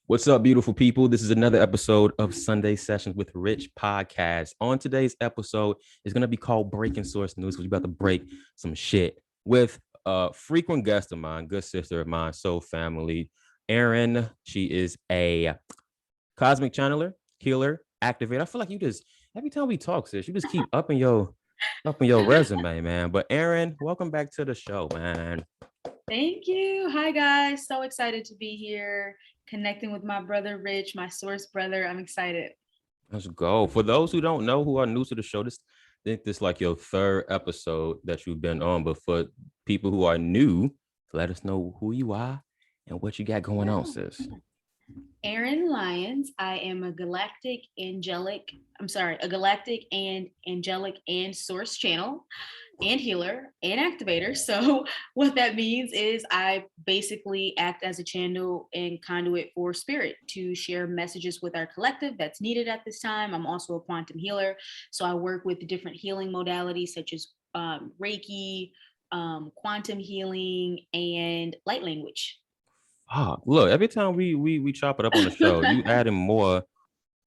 What's up, beautiful people? This is another episode of Sunday Sessions with Rich podcast. On today's episode is going to be called Breaking Source News because we're about to break some shit with a frequent guest of mine, good sister of mine, soul family, Erin. She is a cosmic channeler, healer, activator. I feel like you just every time we talk, sis, you just keep upping your resume, man. But Erin, welcome back to the show, man. Thank you. Hi, guys. So excited to be here, connecting with my brother, Rich, my source brother. I'm excited. Let's go. For those who don't know, who are new to the show, this like your third episode that you've been on. But for people who are new, let us know who you are and what you got going on, sis. Erin Lyons. I am a galactic and angelic and source channel and healer and activator. So what that means is I basically act as a channel and conduit for spirit to share messages with our collective that's needed at this time. I'm also a quantum healer. So I work with different healing modalities such as Reiki, quantum healing, and light language. Look, every time we chop it up on the show, you adding more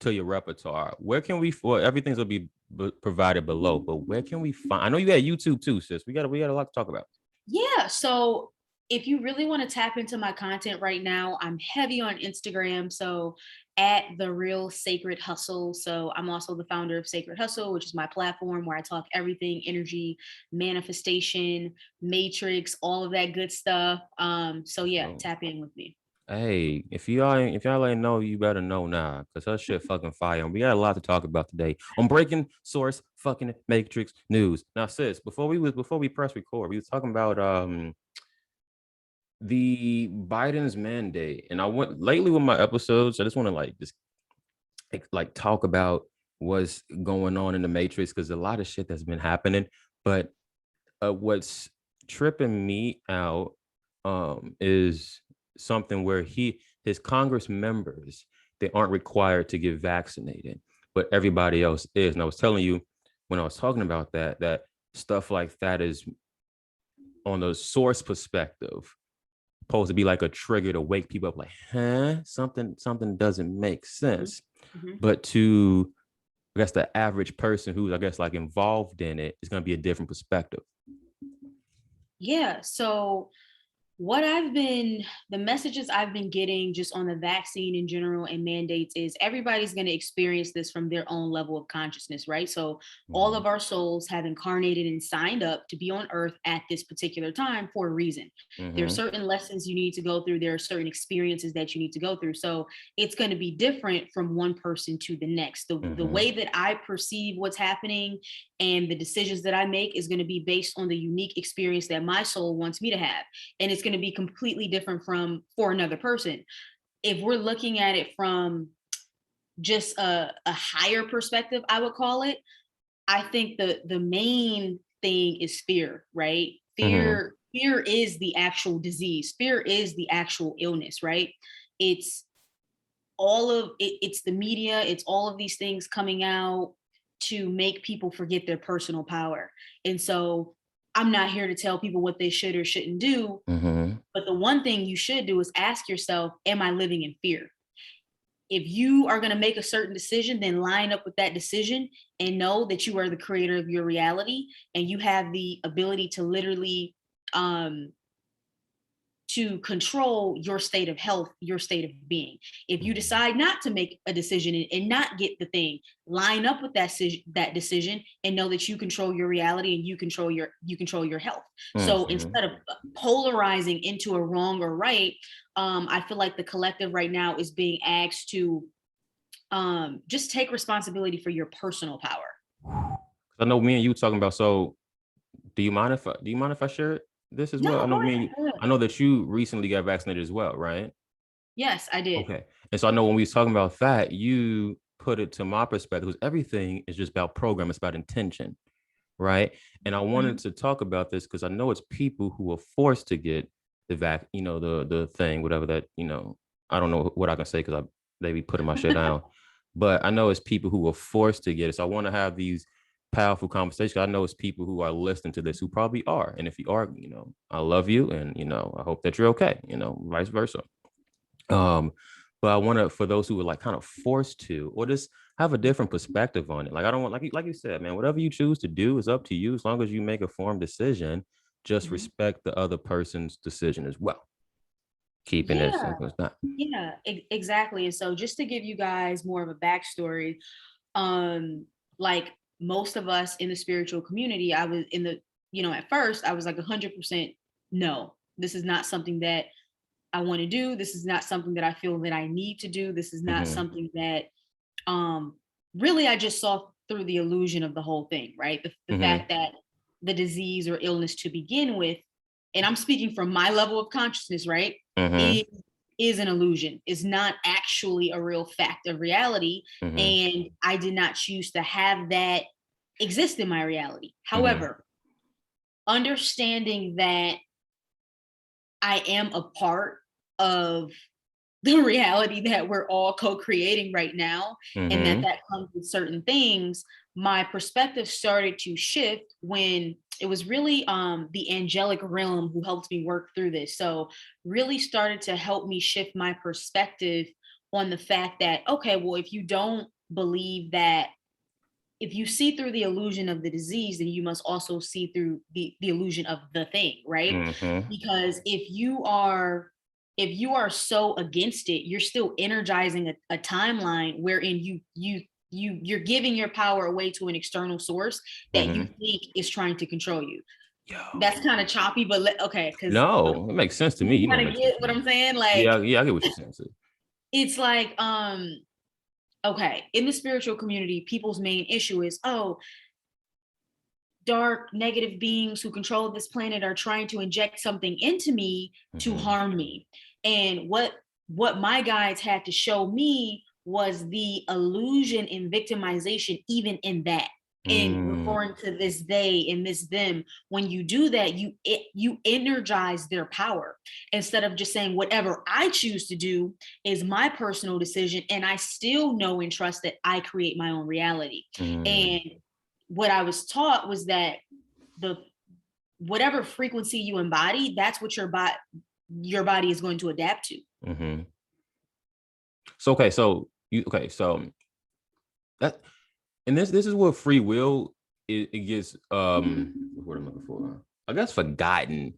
to your repertoire. Where can we? Well, everything's gonna be provided below, but where can we find? I know you got YouTube too, sis. We got a lot to talk about. Yeah. So if you really want to tap into my content right now, I'm heavy on Instagram. So at the real Sacred Hustle. So I'm also the founder of Sacred Hustle, which is my platform where I talk everything energy, manifestation, matrix, all of that good stuff. So yeah, So, tap in with me. hey, if y'all ain't know, you better know now, cause her shit fucking fire, and we got a lot to talk about today on breaking source fucking matrix news. Now, sis, before we press record, we was talking about the Biden's mandate, and I went lately with my episodes. I just want to like talk about what's going on in the matrix because a lot of shit that's been happening, but what's tripping me out is something where his Congress members, they aren't required to get vaccinated, but everybody else is. And I was telling you when I was talking about that stuff like that is on the source perspective supposed to be like a trigger to wake people up, like, huh, something doesn't make sense. Mm-hmm. But to, I guess, the average person who's, I guess, like involved in it is going to be a different perspective. Yeah. So the messages I've been getting just on the vaccine in general and mandates is everybody's going to experience this from their own level of consciousness, right? So all of our souls have incarnated and signed up to be on earth at this particular time for a reason. There are Mm-hmm. certain lessons you need to go through. There are certain experiences that you need to go through. So it's going to be different from one person to the next. The Mm-hmm. way that I perceive what's happening and the decisions that I make is going to be based on the unique experience that my soul wants me to have. And it's going to be completely different from for another person. If we're looking at it from just a higher perspective, I would call it, I think the main thing is fear, right? Mm-hmm. Fear is the actual disease. Fear is the actual illness, right? It's it's the media, it's all of these things coming out to make people forget their personal power. And so I'm not here to tell people what they should or shouldn't do, Mm-hmm. but the one thing you should do is ask yourself, am I living in fear? If you are going to make a certain decision, then line up with that decision and know that you are the creator of your reality and you have the ability to literally um, to control your state of health, your state of being. If you decide not to make a decision and not get the thing, line up with that decision and know that you control your reality and you control your health. So Mm-hmm. instead of polarizing into a wrong or right, I feel like the collective right now is being asked to just take responsibility for your personal power. I know me and you talking about. So, do you mind if I share this as No, well? I know go me and you. ahead. Go I ahead. know that you recently got vaccinated as well, right? Yes, I did. Okay. And so I know when we was talking about that, you put it to my perspective because everything is just about program. It's about intention, right? And I wanted Mhm. to talk about this because I know it's people who are forced to get the thing, whatever that, I don't know what I can say because they be putting my shit down. But I know it's people who are forced to get it. So I want to have these powerful conversation. I know it's people who are listening to this who probably are. And if you are, I love you, and I hope that you're okay, vice versa. But I want to, for those who are like kind of forced to, or just have a different perspective on it. Like, I don't want, like you said, man, whatever you choose to do is up to you. As long as you make a formed decision, just respect the other person's decision as well. Keeping it Yeah, simple as that. yeah, exactly. And so just to give you guys more of a backstory, like most of us in the spiritual community, I was in the, at first I was like 100% no, this is not something that I want to do. This is not something that I feel that I need to do. This is not something that really I just saw through the illusion of the whole thing, right? The fact that the disease or illness to begin with, and I'm speaking from my level of consciousness, right? Is an illusion, is not actually a real fact of reality. And I did not choose to have that exist in my reality. However, understanding that I am a part of the reality that we're all co-creating right now, and that comes with certain things, my perspective started to shift when it was really the angelic realm who helped me work through this. So really started to help me shift my perspective on the fact that, okay, well, if you don't believe that, if you see through the illusion of the disease, then you must also see through the illusion of the thing, right? Because if you are so against it, you're still energizing a timeline wherein you're giving your power away to an external source that you think is trying to control you. Yo. That's kind of choppy, but okay, because No, it makes sense to me. you kind of get what I'm saying. Like, yeah, I get what you're saying. it's like, okay, in the spiritual community, people's main issue is, oh, dark negative beings who control this planet are trying to inject something into me to harm me. And what my guides had to show me was the illusion and victimization even in that, in referring to this they and this them. When you do that, you energize their power instead of just saying whatever I choose to do is my personal decision, and I still know and trust that I create my own reality. And what I was taught was that the whatever frequency you embody, that's what your body is going to adapt to. So so that, and this is what free will, it gets what I'm looking for, I guess, forgotten.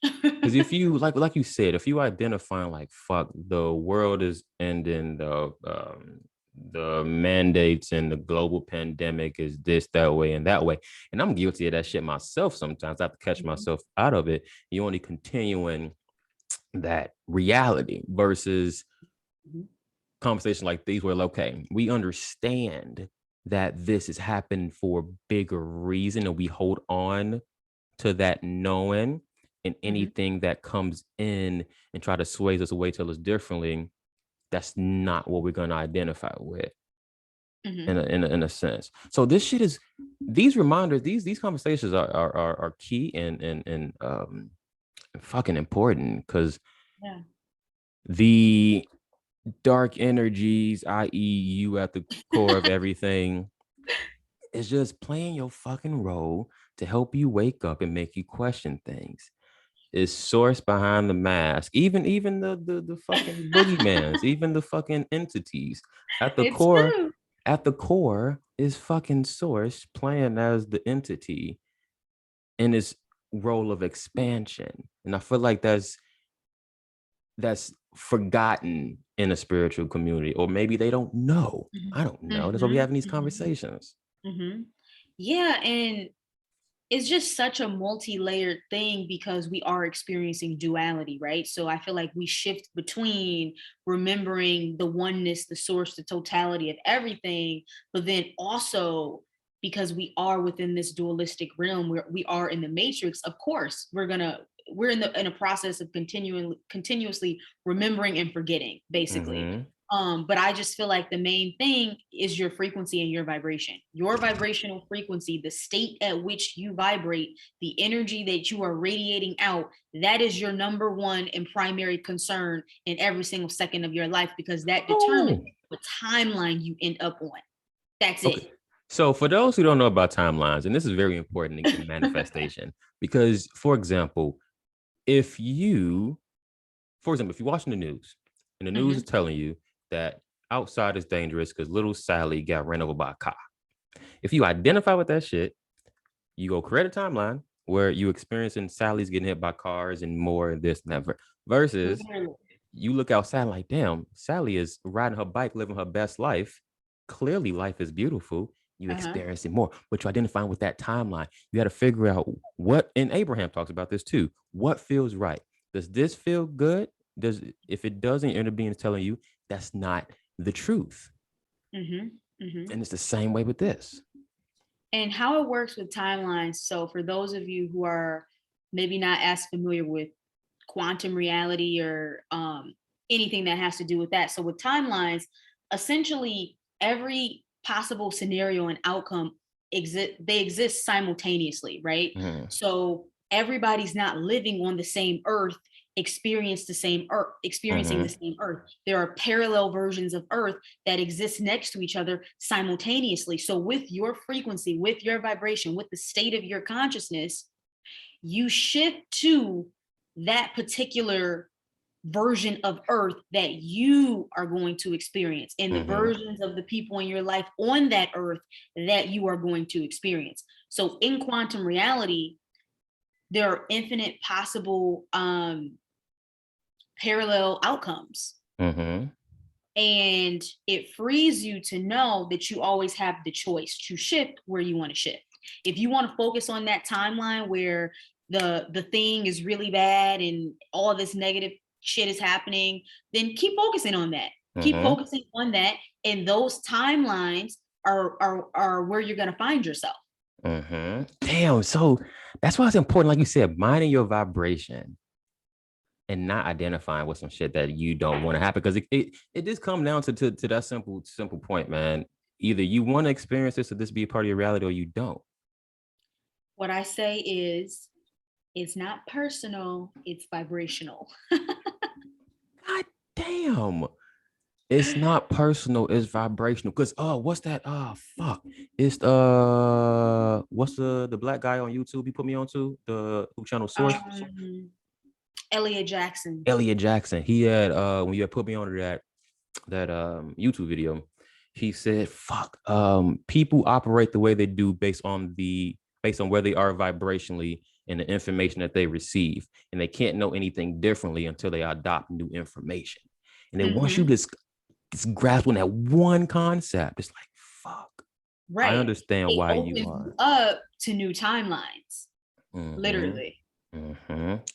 Because if you like you said, if you identify like, fuck, the world is ending, the mandates and the global pandemic is this, that way, and that way, and I'm guilty of that shit myself sometimes. I have to catch myself out of it. You only continuing that reality versus conversation like these where, okay, we understand that this has happened for a bigger reason, and we hold on to that knowing, and anything that comes in and try to sway us away, tell us differently, that's not what we're going to identify with. In a sense. So this shit is, these reminders, these conversations are key and fucking important, because the dark energies, i.e. you at the core of everything, is just playing your fucking role to help you wake up and make you question things. Is source behind the mask, even the fucking boogeymans, even the fucking entities at the It's core. true. At the core is fucking source playing as the entity in its role of expansion, and I feel like that's forgotten in a spiritual community, or maybe they don't know. I don't know. That's why we having these conversations. Yeah, and it's just such a multi-layered thing because we are experiencing duality, right? So I feel like we shift between remembering the oneness, the source, the totality of everything, but then also because we are within this dualistic realm where we are in the matrix, of course, we're in a process of continuously remembering and forgetting, basically. But I just feel like the main thing is your frequency and your vibration, your vibrational frequency, the state at which you vibrate, the energy that you are radiating out. That is your number one and primary concern in every single second of your life, because that determines what timeline you end up on. That's it. So for those who don't know about timelines, and this is very important in manifestation, because for example, if you, for example, if you're watching the news and the news is telling you that outside is dangerous because little Sally got ran over by a car. If you identify with that shit, you go create a timeline where you experiencing Sally's getting hit by cars and more and this and that versus you look outside like, damn, Sally is riding her bike, living her best life. Clearly, life is beautiful. You experience it more, but you're identifying with that timeline. You got to figure out what, and Abraham talks about this too. What feels right? Does this feel good? Does if it doesn't, your inner being is telling you that's not the truth. And it's the same way with this. And how it works with timelines. So for those of you who are maybe not as familiar with quantum reality or anything that has to do with that. So with timelines, essentially every possible scenario and outcome exist simultaneously, right? So everybody's not living on the same earth experiencing the same earth. There are parallel versions of earth that exist next to each other simultaneously. So with your frequency, with your vibration, with the state of your consciousness, you shift to that particular version of earth that you are going to experience and the versions of the people in your life on that earth that you are going to experience. So in quantum reality, there are infinite possible parallel outcomes. And it frees you to know that you always have the choice to shift where you want to shift. If you want to focus on that timeline where the thing is really bad and all this negative shit is happening, then keep focusing on that. Keep focusing on that, and those timelines are where you're going to find yourself. Damn, so that's why it's important, like you said, minding your vibration and not identifying with some shit that you don't want to happen, because it just comes down to that simple point, man. Either you want to experience this or this be a part of your reality, or you don't. What I say is, it's not personal, it's vibrational. God damn. It's not personal, it's vibrational. Because what's that? Fuck. It's what's the black guy on YouTube he put me on to? The who channel Source? Elliot Jackson. Elliot Jackson. He had when you had put me on to that YouTube video, he said, fuck, people operate the way they do based on where they are vibrationally and the information that they receive. And they can't know anything differently until they adopt new information. And then once you just grasp on that one concept, it's like, fuck. Right. I understand why you are up to new timelines. Literally.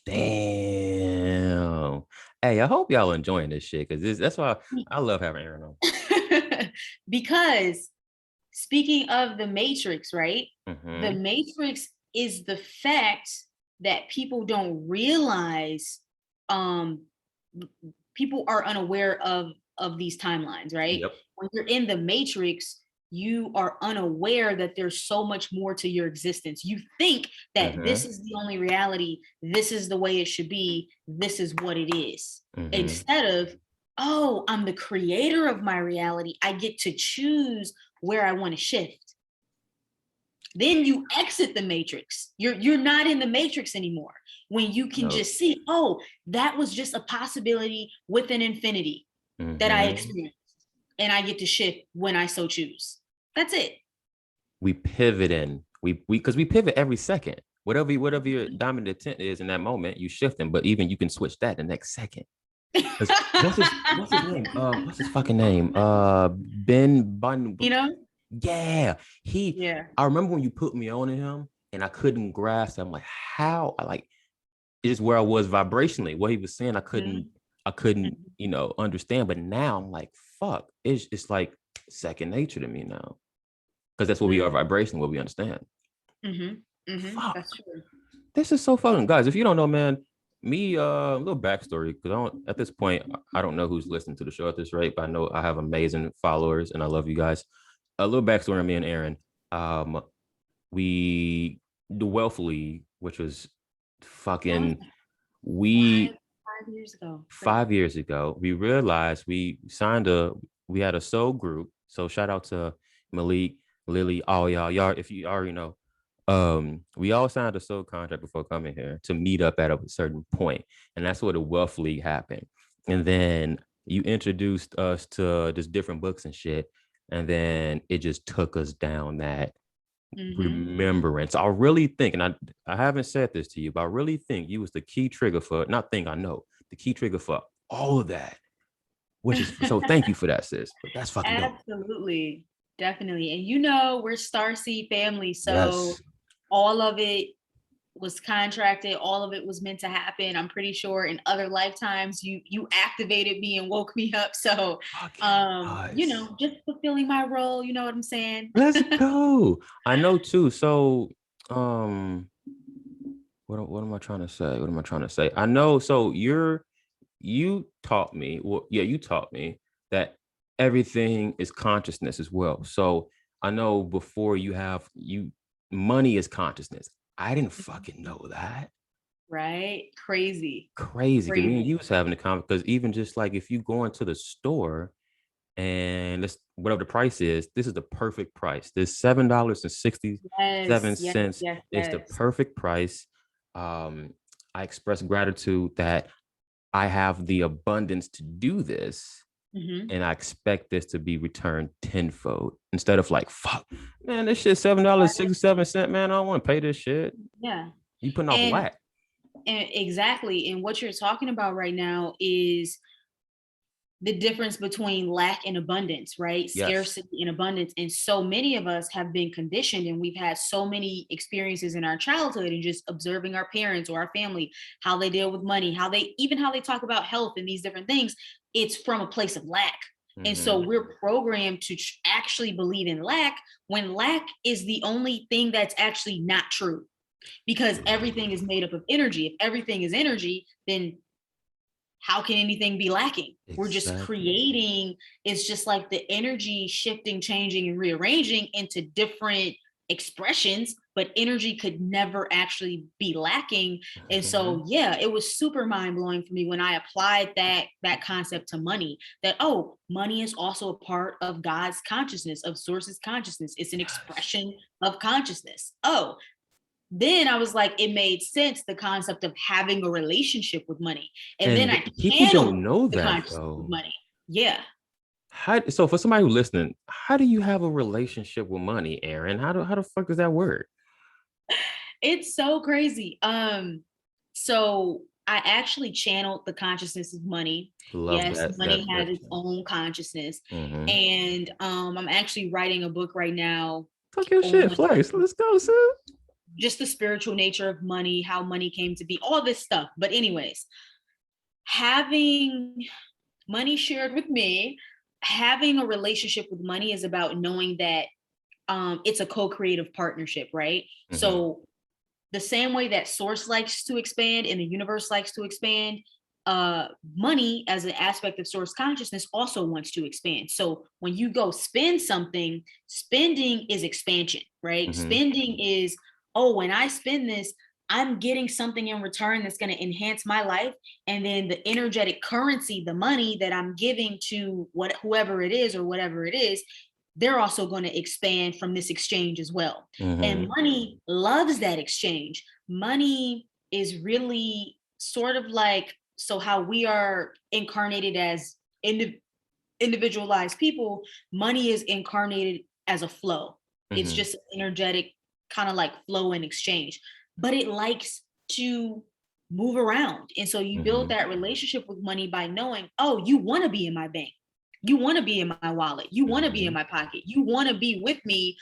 Damn. Hey, I hope y'all enjoying this shit, because that's why I love having Aaron on. Because speaking of the Matrix, right? The Matrix is the fact that people don't realize. People are unaware of these timelines, right? Yep. When you're in the Matrix, you are unaware that there's so much more to your existence. You think that this is the only reality, this is the way it should be, this is what it is. Instead of, oh, I'm the creator of my reality, I get to choose where I want to shift. Then you exit the Matrix. You're not in the Matrix anymore. When you can just see, oh, that was just a possibility with an infinity that I experienced, and I get to shift when I so choose. That's it. We pivot in. Because we pivot every second. Whatever your dominant intent is in that moment, you shift them. But even you can switch that the next second. What's his name? What's his fucking name? Ben Bun. You know? Yeah. I remember when you put me on to him and I couldn't grasp it. I'm like, how? It's where I was vibrationally. What he was saying, I couldn't, understand. But now I'm like, fuck. It's like second nature to me now. Because that's what we are, vibration, what we understand. Fuck. That's true. This is so fun. Guys, if you don't know, man, me, a little backstory, because at this point, I don't know who's listening to the show at this rate, but I know I have amazing followers and I love you guys. A little backstory on me and Aaron. We, the Wealth League, which was fucking, 5 years ago. 5 years ago, we realized we had a soul group. So shout out to Malik, Lily, y'all, if you already know, we all signed a soul contract before coming here to meet up at a certain point, and that's where the Wealth League happened. And then you introduced us to just different books and shit, and then it just took us down that Mm-hmm. remembrance. I really think, and I haven't said this to you, but I really think you was the key trigger for, not think, I know the key trigger for all of that, which is so thank you for that, sis. But that's fucking dope. Absolutely. Definitely. And you know, we're Starseed family. So Yes. all of it was contracted, all of it was meant to happen. I'm pretty sure in other lifetimes you activated me and woke me up. So Fucking you us. know, just fulfilling my role, you know what I'm saying? Let's go. I know too. So, um, what am I trying to say? What am I trying to say? I know. So you taught me. Well, yeah, you taught me that everything is consciousness as well. So I know before money is consciousness. I didn't fucking know that. Right? Crazy. Crazy. Cause me and Crazy. you was having a conversation. Because even just like if you go into the store and let's whatever the price is, this is the perfect price. This $7.67 Yes, yes, yes, is the yes. perfect price. I express gratitude that I have the abundance to do this, Hmm. and I expect this to be returned tenfold instead of like, fuck, man, this shit $7.67, man. I don't want to pay this shit. Yeah. You putting off And whack. and exactly. And what you're talking about right now is the difference between lack and abundance, right? Yes. Scarcity and abundance. And so many of us have been conditioned and we've had so many experiences in our childhood and just observing our parents or our family, how they deal with money, how they talk about health and these different things. It's from a place of lack. And so Mm-hmm. we're programmed to actually believe in lack when lack is the only thing that's actually not true because everything is made up of energy. If everything is energy, then how can anything be lacking? We're just Exactly. creating, it's just like the energy shifting, changing, and rearranging into different expressions, but energy could never actually be lacking. And Mm-hmm. so yeah, it was super mind-blowing for me when I applied that concept to money, that oh, money is also a part of God's consciousness, of source's consciousness. It's an Yes. expression of consciousness. Oh, then I was like, it made sense, the concept of having a relationship with money. And then And I people channeled don't know the that consciousness of though. money. Yeah. So for somebody who's listening, how do you have a relationship with money, Aaron? How the fuck does that work? It's so crazy. So I actually channeled the consciousness of money. Love Yes, that money has that its own consciousness. mm-hmm. And I'm actually writing a book right now Talk your on shit, Flex. Let's go, sis. just the spiritual nature of money, how money came to be, all this stuff. But anyways, having money shared with me, having a relationship with money is about knowing that it's a co-creative partnership, right? Mm-hmm. So the same way that source likes to expand and the universe likes to expand, money as an aspect of source consciousness also wants to expand. So when you go spend something, spending is expansion, right? Mm-hmm. Spending is, oh, when I spend this, I'm getting something in return that's going to enhance my life. And then the energetic currency, the money that I'm giving to whoever it is or whatever it is, they're also going to expand from this exchange as well. And Mm-hmm. money loves that exchange. Money is really sort of like, so how we are incarnated as individualized people, money is incarnated as a flow. It's Mm-hmm. just energetic, kind of like flow and exchange, but it likes to move around. And so you build Mm-hmm. that relationship with money by knowing, oh, you want to be in my bank. You want to be in my wallet. You want to be in Mm-hmm. my pocket. You want to be with me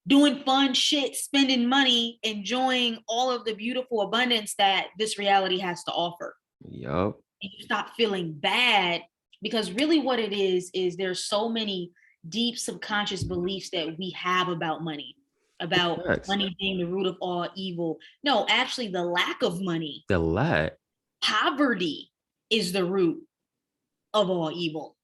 doing fun shit, spending money, enjoying all of the beautiful abundance that this reality has to offer. Yup. And you stop feeling bad because really what it is there's so many deep subconscious beliefs that we have about Facts. money being the root of all evil. No, actually the lack of money, The lat. poverty is the root of all evil.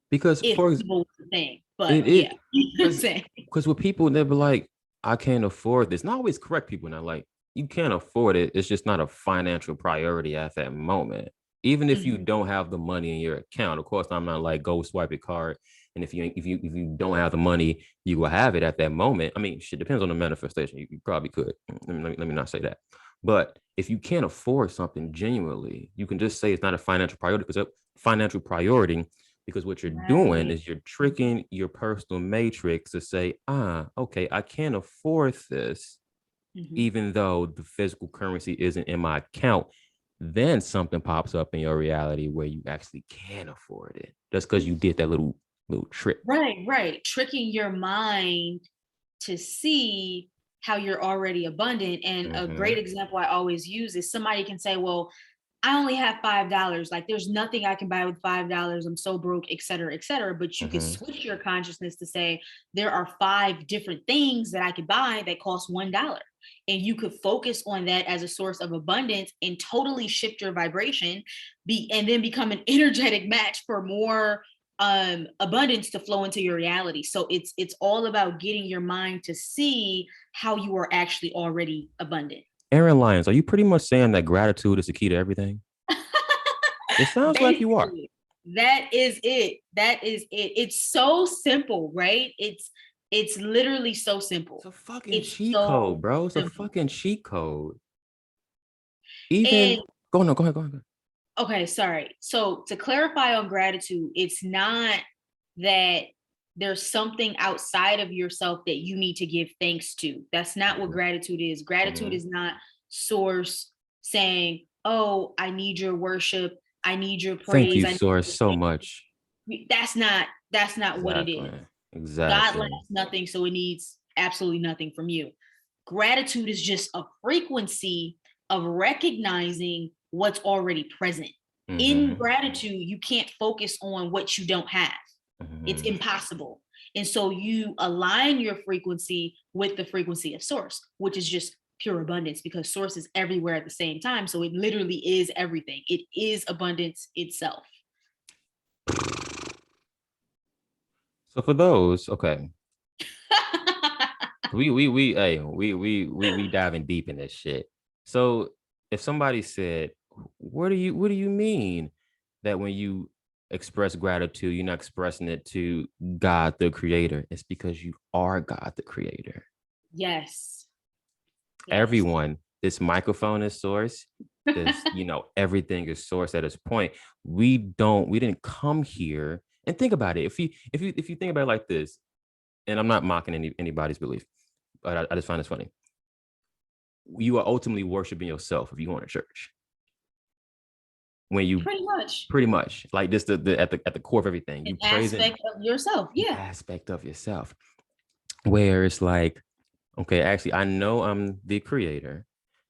Because If for evil was a thing. But yeah, it you know what I'm because saying? with people they be like, I can't afford this. Not always correct people now. Like, you can't afford it. It's just not a financial priority at that moment. Even if you Mhm. don't have the money in your account. Of course, I'm not like go swipe your card. And if you don't have the money, you will have it at that moment. I mean, shit depends on the manifestation. You probably could. Let me not say that. But if you can't afford something genuinely, you can just say it's not a financial priority because a financial priority, because what you're doing Right. is you're tricking your personal matrix to say, okay, I can't afford this, Mhm. even though the physical currency isn't in my account. Then something pops up in your reality where you actually can afford it just because you did that little trick. Right, right. Tricking your mind to see how you're already abundant. And a great Mm-hmm. example I always use is somebody can say, well, I only have $5. Like there's nothing I can buy with $5. I'm so broke, et cetera, et cetera. But you could Mm-hmm. switch your consciousness to say there are five different things that I could buy that cost $1. And you could focus on that as a source of abundance and totally shift your vibration, and then become an energetic match for more abundance to flow into your reality. So it's all about getting your mind to see how you are actually already abundant. Aaron Lyons, are you pretty much saying that gratitude is the key to everything? It sounds like you are. Basically, that is it. That is it. It's so simple, right? It's literally so It's simple. a fucking It's cheat code, so bro. It's a simple. fucking cheat code. And Even go on, no, go ahead, go ahead. okay, sorry. So to clarify on gratitude, it's not that there's something outside of yourself that you need to give thanks to. That's not what Mm-hmm. gratitude is. Gratitude Mm-hmm. is not source saying, "Oh, I need your worship. I need your Thank praise. you, I need Source, your so thanks." much. That's not what it Exactly. is. God Exactly. lacks nothing, so it needs absolutely nothing from you. Gratitude is just a frequency of recognizing what's already present. In Mm-hmm. gratitude, you can't focus on what you don't have. It's Mm-hmm. impossible. And so you align your frequency with the frequency of source, which is just pure abundance because source is everywhere at the same time. So it literally is everything. It is abundance itself. So for those, okay, we hey we diving deep in this shit. So if somebody said, what do you mean that when you express gratitude, you're not expressing it to God the creator? It's because you are God the creator. Yes. Yes. Everyone, this microphone is source. This, everything is source at its point. We didn't come here and think about it. If you think about it like this, and I'm not mocking anybody's belief, but I just find this funny. You are ultimately worshiping yourself if you go to church. When you Pretty much pretty much like this, at the core of everything, an you praising aspect of yourself. an Yeah. aspect of yourself. Where it's like, okay, actually, I know I'm the creator,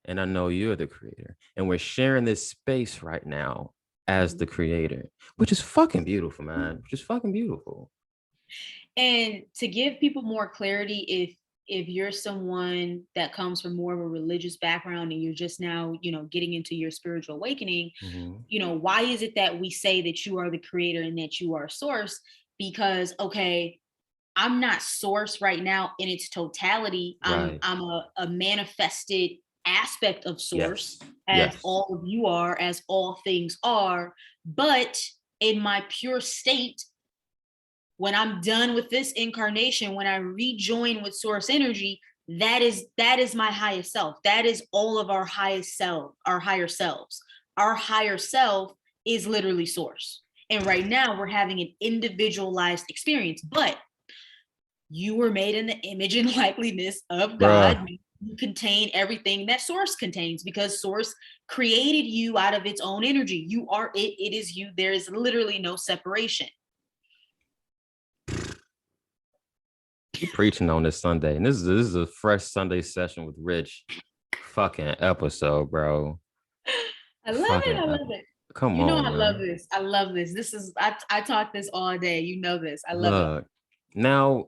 and I know you're the creator, and we're sharing this space right now as the Mhm. creator, which is fucking beautiful, man. Which is fucking beautiful. And to give people more clarity, if you're someone that comes from more of a religious background and you're just now, getting into your spiritual awakening, Mm-hmm. why is it that we say that you are the creator and that you are source? Because okay, I'm not source right now in its totality. I'm Right. I'm a manifested aspect of source, Yes. as Yes. all of you are, as all things are. But in my pure state, when I'm done with this incarnation, when I rejoin with source energy, that is my highest self. That is all of our highest self, our higher selves. Our higher self is literally source. And right now we're having an individualized experience, but you were made in the image and likeness of Bruh. God. You contain everything that source contains because source created you out of its own energy. You are it, it is you. There is literally no separation. You preaching on this Sunday, and this is a fresh Sunday session with Rich. Fucking episode, bro. I love it. Fucking I ep- love it. Come You know on, I love man. this. I love this. This is I talk this all day. You know this. I love it. Look, now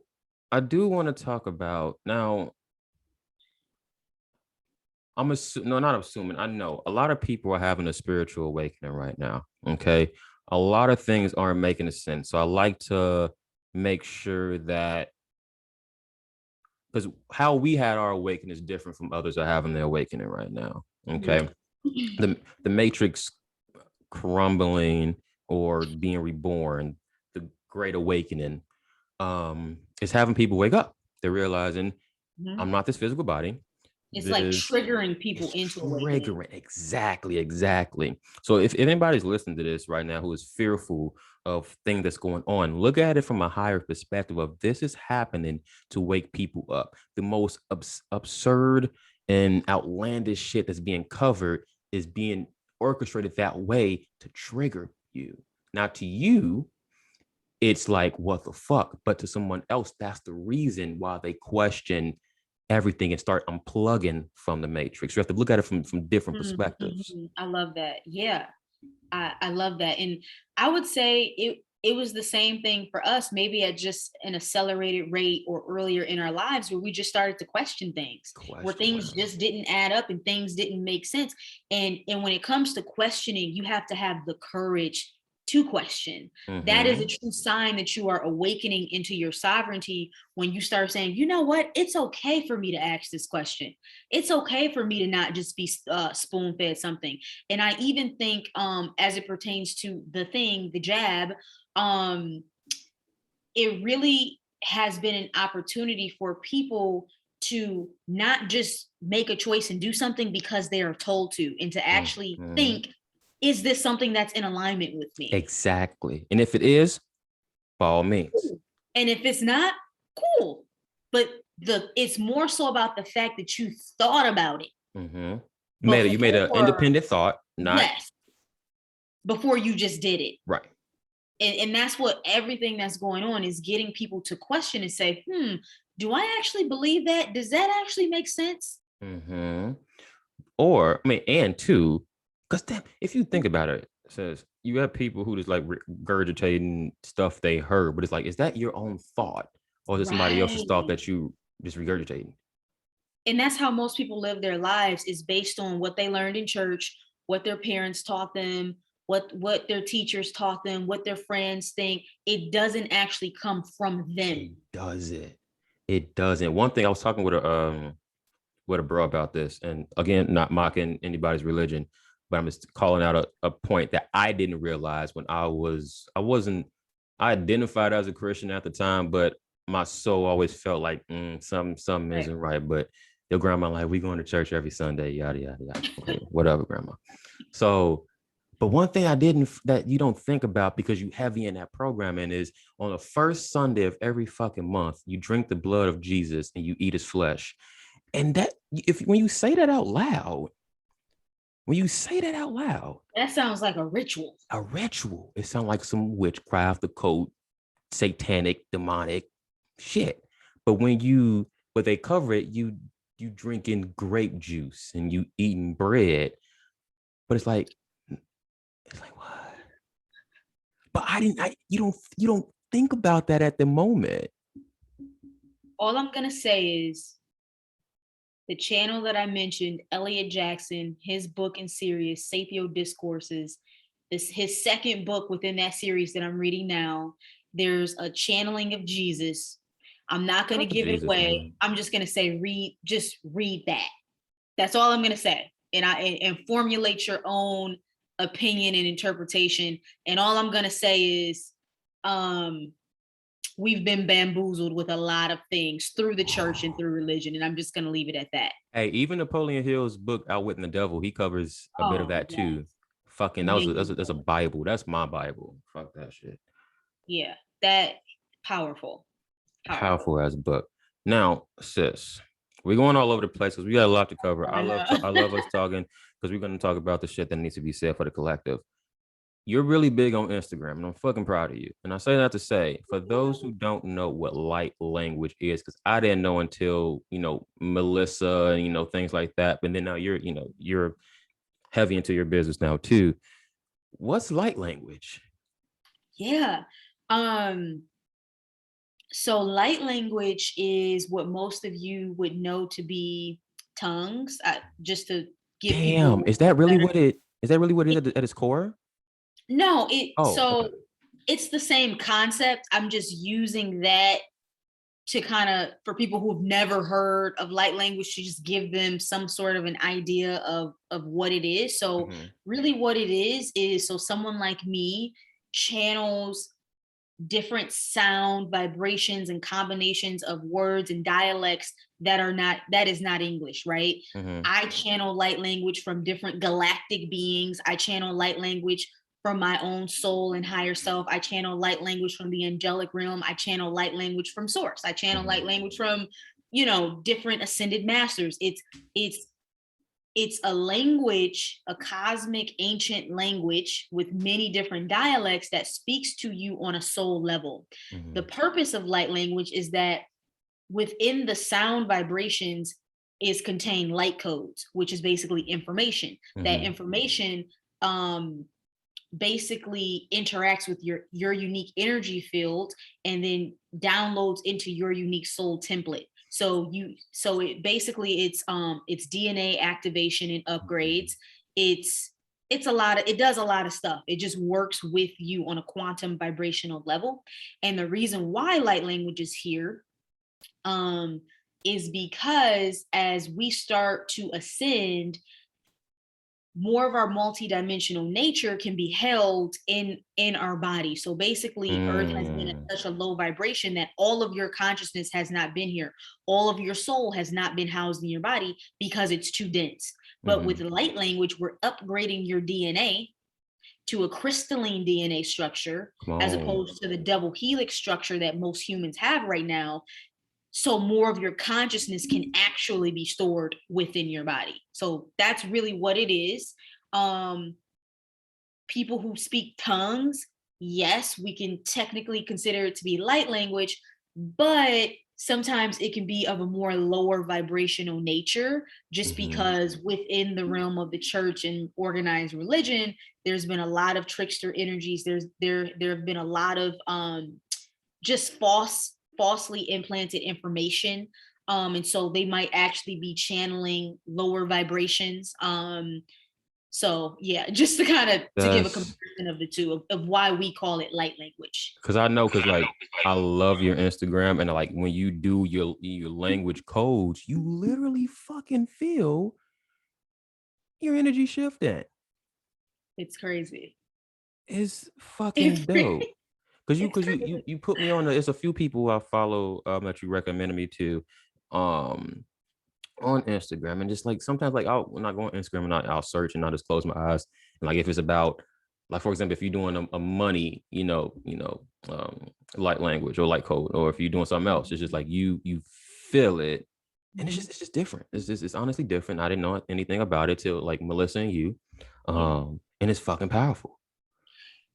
I do want to talk about now. No, not assuming. I know a lot of people are having a spiritual awakening right now. Okay, a lot of things aren't making sense. So I like to make sure that, because how we had our awakening is different from others are having their awakening right now. Okay, Mhm. the Matrix crumbling or being reborn, the great awakening, is having people wake up. They're realizing Mhm. I'm not this physical body. It's like This triggering people is into awakening. triggering. Exactly. So if anybody's listening to this right now who is fearful of things that's going on, look at it from a higher perspective of this is happening to wake people up. The most absurd and outlandish shit that's being covered is being orchestrated that way to trigger you. Now, to you, it's like, what the fuck? But to someone else, that's the reason why they question everything and start unplugging from the matrix. You have to look at it from different perspectives. I love that. Yeah. I love that. And I would say it was the same thing for us, maybe at just an accelerated rate or earlier in our lives where we just started to question things, where things just didn't add up and things didn't make sense. And when it comes to questioning, you have to have the courage to question. That is a true sign that you are awakening into your sovereignty when you start saying, you know what, it's okay for me to ask this question. It's okay for me to not just be spoon fed something. And I even think, as it pertains to the jab, it really has been an opportunity for people to not just make a choice and do something because they are told to, and to actually think, is this something that's in alignment with me? Exactly. And if it is, by all means. And if it's not, cool. But it's more so about the fact that you thought about it. You made an independent thought, not yes, before you just did it. Right. And that's what everything that's going on is, getting people to question and say, do I actually believe that? Does that actually make sense? Or, I mean, and two, because damn, if you think about it, it says you have people who just like regurgitating stuff they heard, but it's like, is that your own thought, or is it somebody else's thought that you just regurgitating? And that's how most people live their lives, is based on what they learned in church, what their parents taught them, what their teachers taught them, what their friends think. It doesn't actually come from them. It doesn't. One thing, I was talking with a bro about this, and again, not mocking anybody's religion, but I'm just calling out a point that I didn't realize when I identified as a Christian at the time, but my soul always felt like something isn't right. But your grandma like, we going to church every Sunday, yada yada yada. Okay, whatever, grandma. So, but one thing that you don't think about, because you heavy in that programming, is on the first Sunday of every fucking month, you drink the blood of Jesus and you eat his flesh. And that, when you say that out loud, that sounds like a ritual. It sounds like some witchcraft, occult, satanic, demonic shit. But but they cover it, you drinking grape juice and you eating bread. But it's like what? But you don't think about that at the moment. All I'm gonna say is, the channel that I mentioned, Elliot Jackson, his book and series, Sapio Discourses, his second book within that series that I'm reading now, there's a channeling of Jesus. I'm not going to give it away. I'm just going to say, read that. That's all I'm going to say. And formulate your own opinion and interpretation. And all I'm going to say is, we've been bamboozled with a lot of things through the church and through religion. And I'm just going to leave it at that. Hey, even Napoleon Hill's book, Outwitting the Devil, he covers a bit of that too. Fucking, that's a Bible. That's my Bible. Fuck that shit. Yeah, that powerful as a book. Now, sis, we're going all over the place because we got a lot to cover. I love us talking, because we're going to talk about the shit that needs to be said for the collective. You're really big on Instagram, and I'm fucking proud of you. And I say that to say, for those who don't know what light language is, because I didn't know until, Melissa and, things like that. But then now you're heavy into your business now too. What's light language? Yeah. So light language is what most of you would know to be tongues. Just to give people. Is that really what it is at its core? No, it's the same concept. I'm just using that to kind of, for people who've never heard of light language, to just give them some sort of an idea of what it is. So really what it is so someone like me channels different sound vibrations and combinations of words and dialects that is not English, right? I channel light language from different galactic beings. I channel light language from my own soul and higher self. I channel light language from the angelic realm. I channel light language from source. I channel light language from, different ascended masters. It's a language, a cosmic ancient language with many different dialects that speaks to you on a soul level. The purpose of light language is that within the sound vibrations is contained light codes, which is basically information. That information basically interacts with your unique energy field and then downloads into your unique soul template. So it basically it's DNA activation and upgrades. It does a lot of stuff. It just works with you on a quantum vibrational level. And the reason why light language is here is because as we start to ascend, more of our multidimensional nature can be held in our body. So basically earth has been at such a low vibration that all of your consciousness has not been here. All of your soul has not been housed in your body because it's too dense. But with light language, we're upgrading your DNA to a crystalline DNA structure as opposed to the double helix structure that most humans have right now. So more of your consciousness can actually be stored within your body. So that's really what it is. People who speak tongues, yes, we can technically consider it to be light language, but sometimes it can be of a more lower vibrational nature, just because within the realm of the church and organized religion, there's been a lot of trickster energies. There have been a lot of just falsely implanted information. And so they might actually be channeling lower vibrations. So yeah, just to kind of to give a comparison of the two of why we call it light language. Because like I love your Instagram, and like when you do your language codes, you literally fucking feel your energy shifting. It's crazy. It's fucking dope. Because you put me on it's a few people I follow that you recommended me to on Instagram, and just like sometimes like when I go on Instagram and I'll search and I'll just close my eyes, and like if it's about, like for example, if you're doing a money light language or light code, or if you're doing something else, it's just like you feel it, and it's just different. It's honestly different. I didn't know anything about it till like Melissa and you, and it's fucking powerful.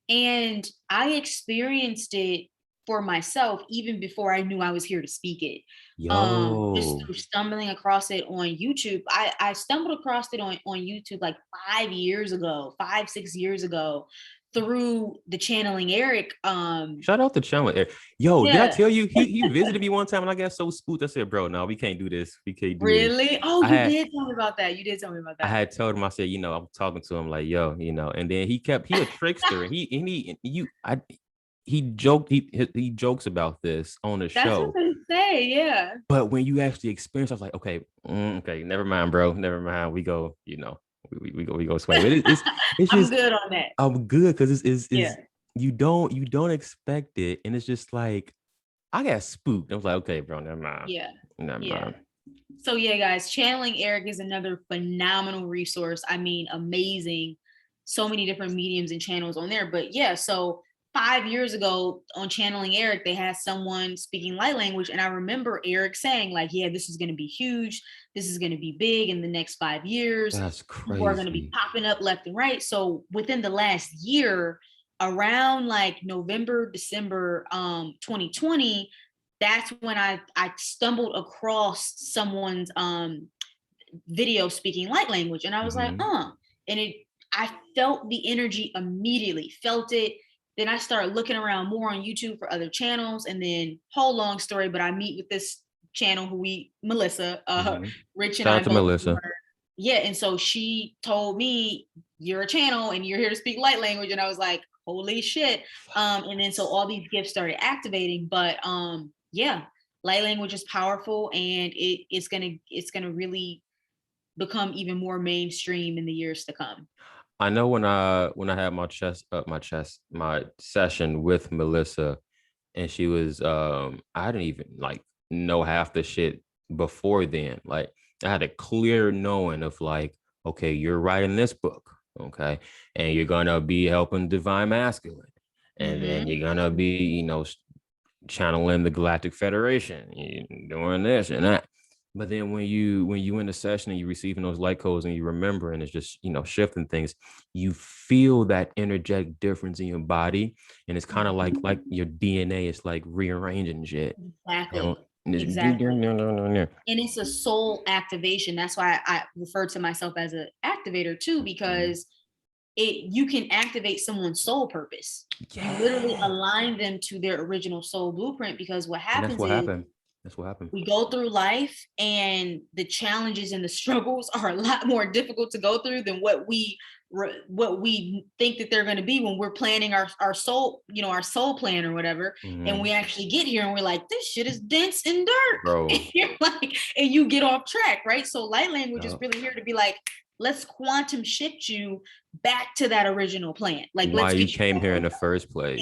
And I experienced it for myself even before I knew I was here to speak it. Just through stumbling across it on YouTube. I stumbled across it on YouTube like 5, 6 years ago through the Channeling Eric. Shout out to Channeling Eric. Yo, did I tell you he visited me one time and I got so spooked? I said, bro, no, we can't do this. We can't do this. Really? Oh, you did tell me about that. You did tell me about that. I had told him, I said, I'm talking to him like, yo, and then he a trickster. He jokes about this on the show. That's what they say, yeah. But when you actually experience, I was like, okay, never mind, bro. Never mind. We go, we go sway. It's just I'm good on that. I'm good because it's you don't expect it, and it's just like I got spooked. I was like, okay, bro, never mind. Never mind. So yeah, guys, Channeling Eric is another phenomenal resource. I mean, amazing. So many different mediums and channels on there. But yeah, so 5 years ago on Channeling Eric, they had someone speaking light language. And I remember Eric saying like, yeah, this is going to be huge. This is going to be big in the next 5 years. That's crazy. People are going to be popping up left and right. So within the last year, around like November, December 2020, that's when I stumbled across someone's video speaking light language. And I was like, and I felt the energy immediately, felt it. Then I started looking around more on YouTube for other channels. And then whole long story, but I meet with this channel Melissa, Rich and Shout I out to Melissa. Yeah. And so she told me, you're a channel and you're here to speak light language. And I was like, holy shit. And then so all these gifts started activating. But yeah, Light language is powerful, and it's gonna really become even more mainstream in the years to come. I know when I had my session with Melissa, and she was I didn't even like know half the shit before then. Like I had a clear knowing of like, okay, you're writing this book, okay, and you're gonna be helping divine masculine, and then Mm-hmm. you're gonna be, channeling the Galactic Federation, doing this and that. But then when you in the session and you receiving those light codes and you remember and it's just shifting things, you feel that energetic difference in your body, and it's kind of like your DNA is like rearranging shit. And Exactly. it's, Exactly. And it's a soul activation. That's why I refer to myself as an activator too, because you can activate someone's soul purpose. You literally yeah, align them to their original soul blueprint, because what and that's happens what is happened. That's what happened. we go through life and the challenges and the struggles are a lot more difficult to go through than what we think that they're going to be when we're planning our soul, our soul plan or whatever. And we actually get here and we're like, this shit is dense and dark. Bro. And you're like, and you get off track, right? So light language is Yup. really here to be like, let's quantum shift you back to that original plan. Like, Why let's you get you came back here on in the track. first place.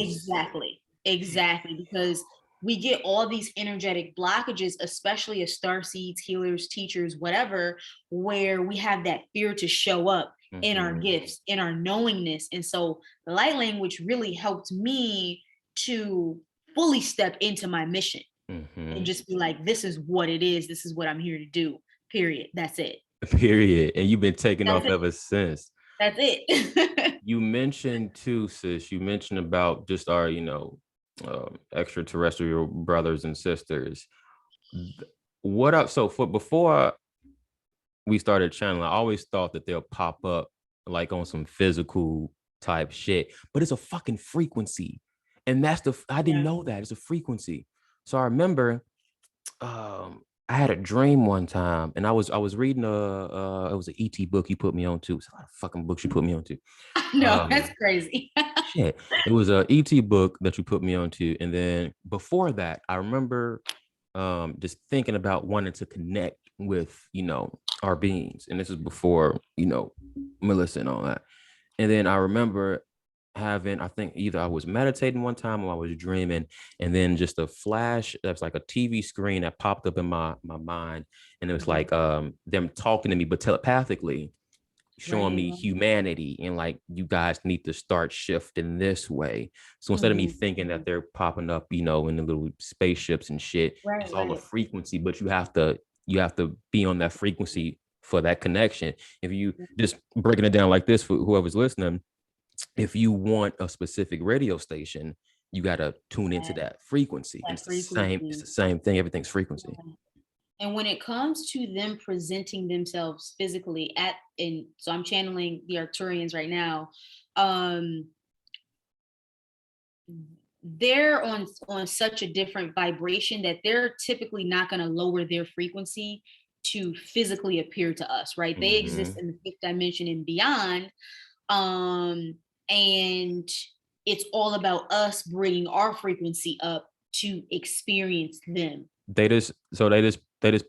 Exactly, because we get all these energetic blockages, especially as star seeds, healers, teachers, whatever, where we have that fear to show up in our gifts, in our knowingness. And so the light language really helped me to fully step into my mission and just be like, this is what it is. This is what I'm here to do. Period. That's it. Period. And you've been taking That's off it. ever since. That's it. You mentioned too, sis, you mentioned about just our, extraterrestrial brothers and sisters. What up? So for before we started channeling, I always thought that they'll pop up like on some physical type shit, but it's a fucking frequency. And I didn't Yeah. know that it's a frequency. So I remember I had a dream one time, and I was reading it was an ET book you put me on to. It's a lot of fucking books you put me on to. No, that's Um, crazy. shit, it was a ET book that you put me on to, and then before that, I remember just thinking about wanting to connect with our beings, and this is before Melissa and all that. And then I remember having, I think either I was meditating one time or I was dreaming, and then just a flash that's like a TV screen that popped up in my mind, and it was like them talking to me but telepathically, showing me Right. humanity and like, you guys need to start shifting this way. So instead of me thinking that they're popping up in the little spaceships and shit, Right, it's all a right. frequency, but you have to be on that frequency for that connection. If you just breaking it down like this for whoever's listening, if you want a specific radio station, you got to tune into that frequency, and That it's frequency. the same thing. Everything's frequency. And when it comes to them presenting themselves physically and so I'm channeling the Arcturians right now, um, they're on such a different vibration that they're typically not going to lower their frequency to physically appear to us, right? They exist in the fifth dimension and beyond. Um, and it's all about us bringing our frequency up to experience them. They just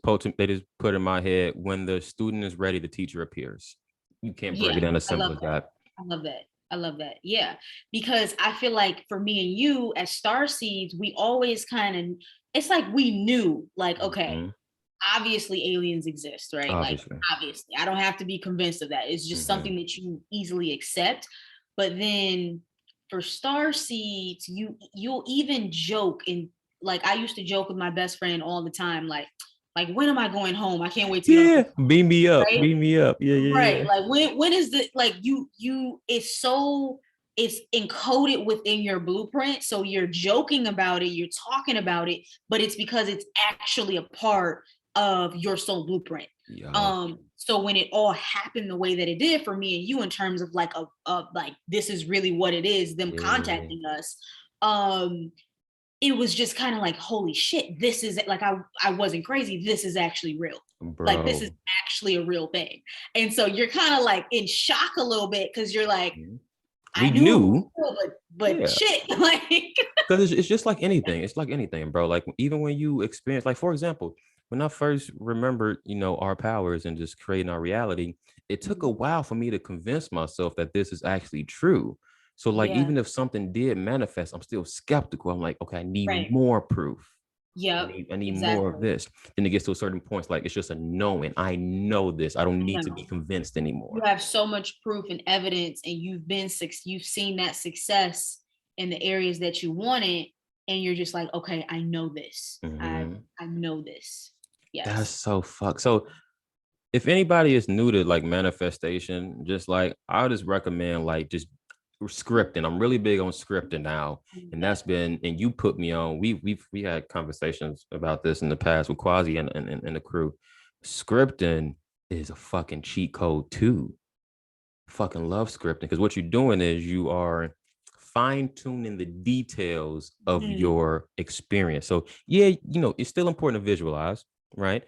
put in my head, when the student is ready, the teacher appears. You can't break Yeah, it down as I simple love as that. that. I love that. I love that. Yeah. Because I feel like for me and you as star seeds, we always kind of, it's like we knew, like, okay, Mm-hmm. obviously aliens exist, right? Like, Obviously. obviously, I don't have to be convinced of that. It's just Mm-hmm. something that you easily accept. But then for star seeds, you'll even joke, and like I used to joke with my best friend all the time, like when am I going home? I can't wait to get off Yeah, the beam me up, right. beam me up. Yeah, yeah, Right. yeah. Like when is the like you it's encoded within your blueprint. So you're joking about it, you're talking about it, but it's because it's actually a part of your soul blueprint. Yo, So when it all happened the way that it did for me and you in terms of like a like this is really what it is, them yeah, contacting us, it was just kind of like, holy shit, this is like, I wasn't crazy. This is actually real. Like, this is bro. actually a real thing. And so you're kind of like in shock a little bit because you're like, Mhm. I We knew it was knew. real, but Yeah. shit, like, Because it's just like anything. It's like anything, bro. Like even when you experience, like for example, when I first remembered, our powers and just creating our reality, it took a Mhm. while for me to convince myself that this is actually true. So like Yeah, even if something did manifest, I'm still skeptical. I'm like, okay, I need right. more proof. I Yep, need I need more of exactly. this. Then it gets to a certain point, like it's just a knowing. I know this. I don't I need to be know. convinced You anymore. have so much proof and evidence, and you've seen that success in the areas that you wanted, and you're just like, okay, I know this. Mhm. I know this. That's Yes. so fuck. So if anybody is new to like manifestation, just like I would just recommend like just scripting. I'm really big on scripting now, and Yeah. that's been and you put me on. We had conversations about this in the past with Quasi and the crew. Scripting is a fucking cheat code too. Fucking love scripting because what you're doing is you are fine tuning the details of Mm, your experience. So yeah, it's still important to visualize, right?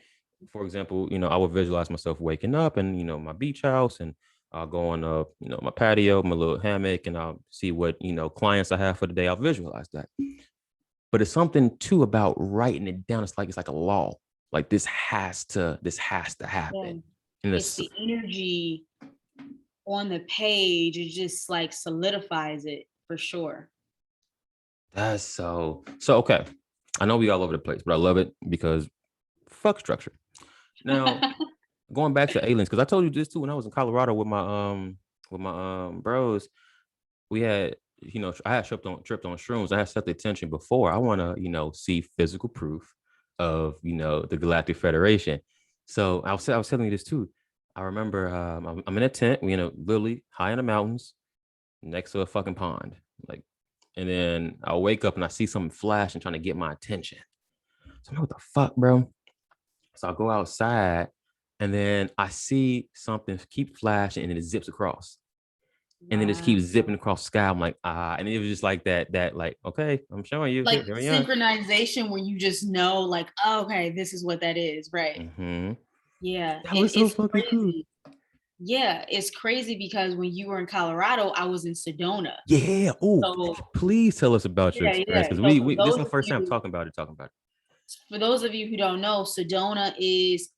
For example, I would visualize myself waking up and my beach house, and I'll go on my patio, my little hammock, and I'll see what clients I have for the day. I'll visualize that. But it's something too about writing it down. It's like a law. Like this has to yeah. happen. And It's it's the energy on the page. It just like solidifies it for sure. That's so okay. I know we all over the place, but I love it because fuck structure. Now, going back to aliens, because I told you this too when I was in Colorado with my bros, we had I had tripped on shrooms. I had set the intention before. I want to see physical proof of the Galactic Federation. So I was telling you this too. I remember I'm in a tent. We literally high in the mountains next to a fucking pond. Like, and then I'll wake up and I see something flash and trying to get my attention. So I'm like, what the fuck, bro? So I go outside and then I see something keep flashing and then it zips across. And then it just Wow. keeps zipping across the sky. I'm like, and it was just like that, like, okay, I'm showing you. Like Here we are. synchronization where you just know, like, oh, okay, this is what that is. Right. Mm-hmm. Yeah. That And was so it's fucking cool. crazy. Yeah, it's crazy because when you were in Colorado, I was in Sedona. Yeah. Oh, So please tell us about your yeah, experience yeah. because So we this is our first time talking about it. for those of you who don't know, Sedona is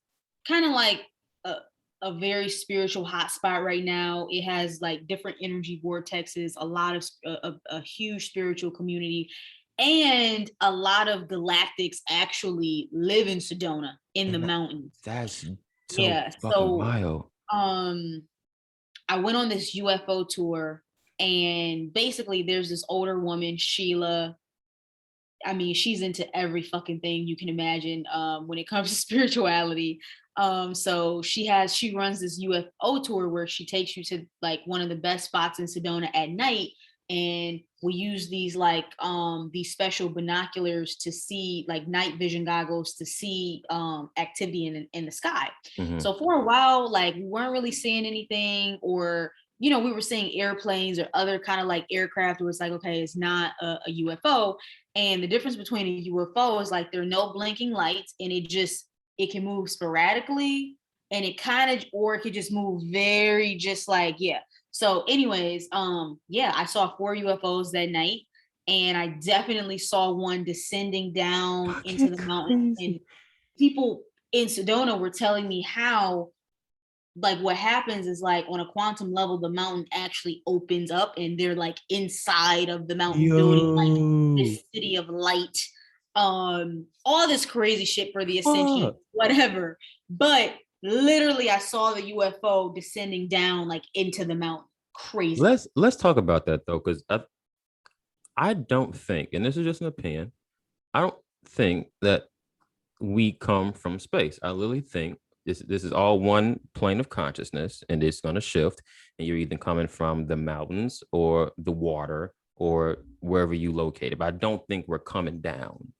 kind of like a, a very spiritual hotspot right now. It has like different energy vortexes, a lot of a huge spiritual community, and a lot of galactics actually live in Sedona in the And mountains. that's so Yeah. fucking So wild. um I went on this UFO tour, and basically there's this older woman, Sheila. I mean, she's into every fucking thing you can imagine when it comes to spirituality. So she runs this UFO tour where she takes you to like one of the best spots in Sedona at night, and we use these special binoculars to see, like night vision goggles to see activity in the sky. Mm-hmm. So for a while, like we weren't really seeing anything, or we were seeing airplanes or other kind of like aircraft where it's like, okay, it's not a UFO. And the difference between a UFO is like there are no blinking lights, and it can move sporadically, and it could just move very just like, yeah. So, anyways, yeah, I saw 4 UFOs that night, and I definitely saw one descending down into Fucking the mountain. And crazy. people in Sedona were telling me how, like, what happens is like on a quantum level the mountain actually opens up and they're like inside of the mountain building like Yo. this city of light, all this crazy shit for the ascension, Fuck. whatever. But literally I saw the UFO descending down like into the mountain. Crazy. Let's talk about that though, because I don't think, and this is just an opinion, I don't think that we come from space. I literally think this is all one plane of consciousness, and it's going to shift. And you're either coming from the mountains or the water or wherever you located. But I don't think we're coming down.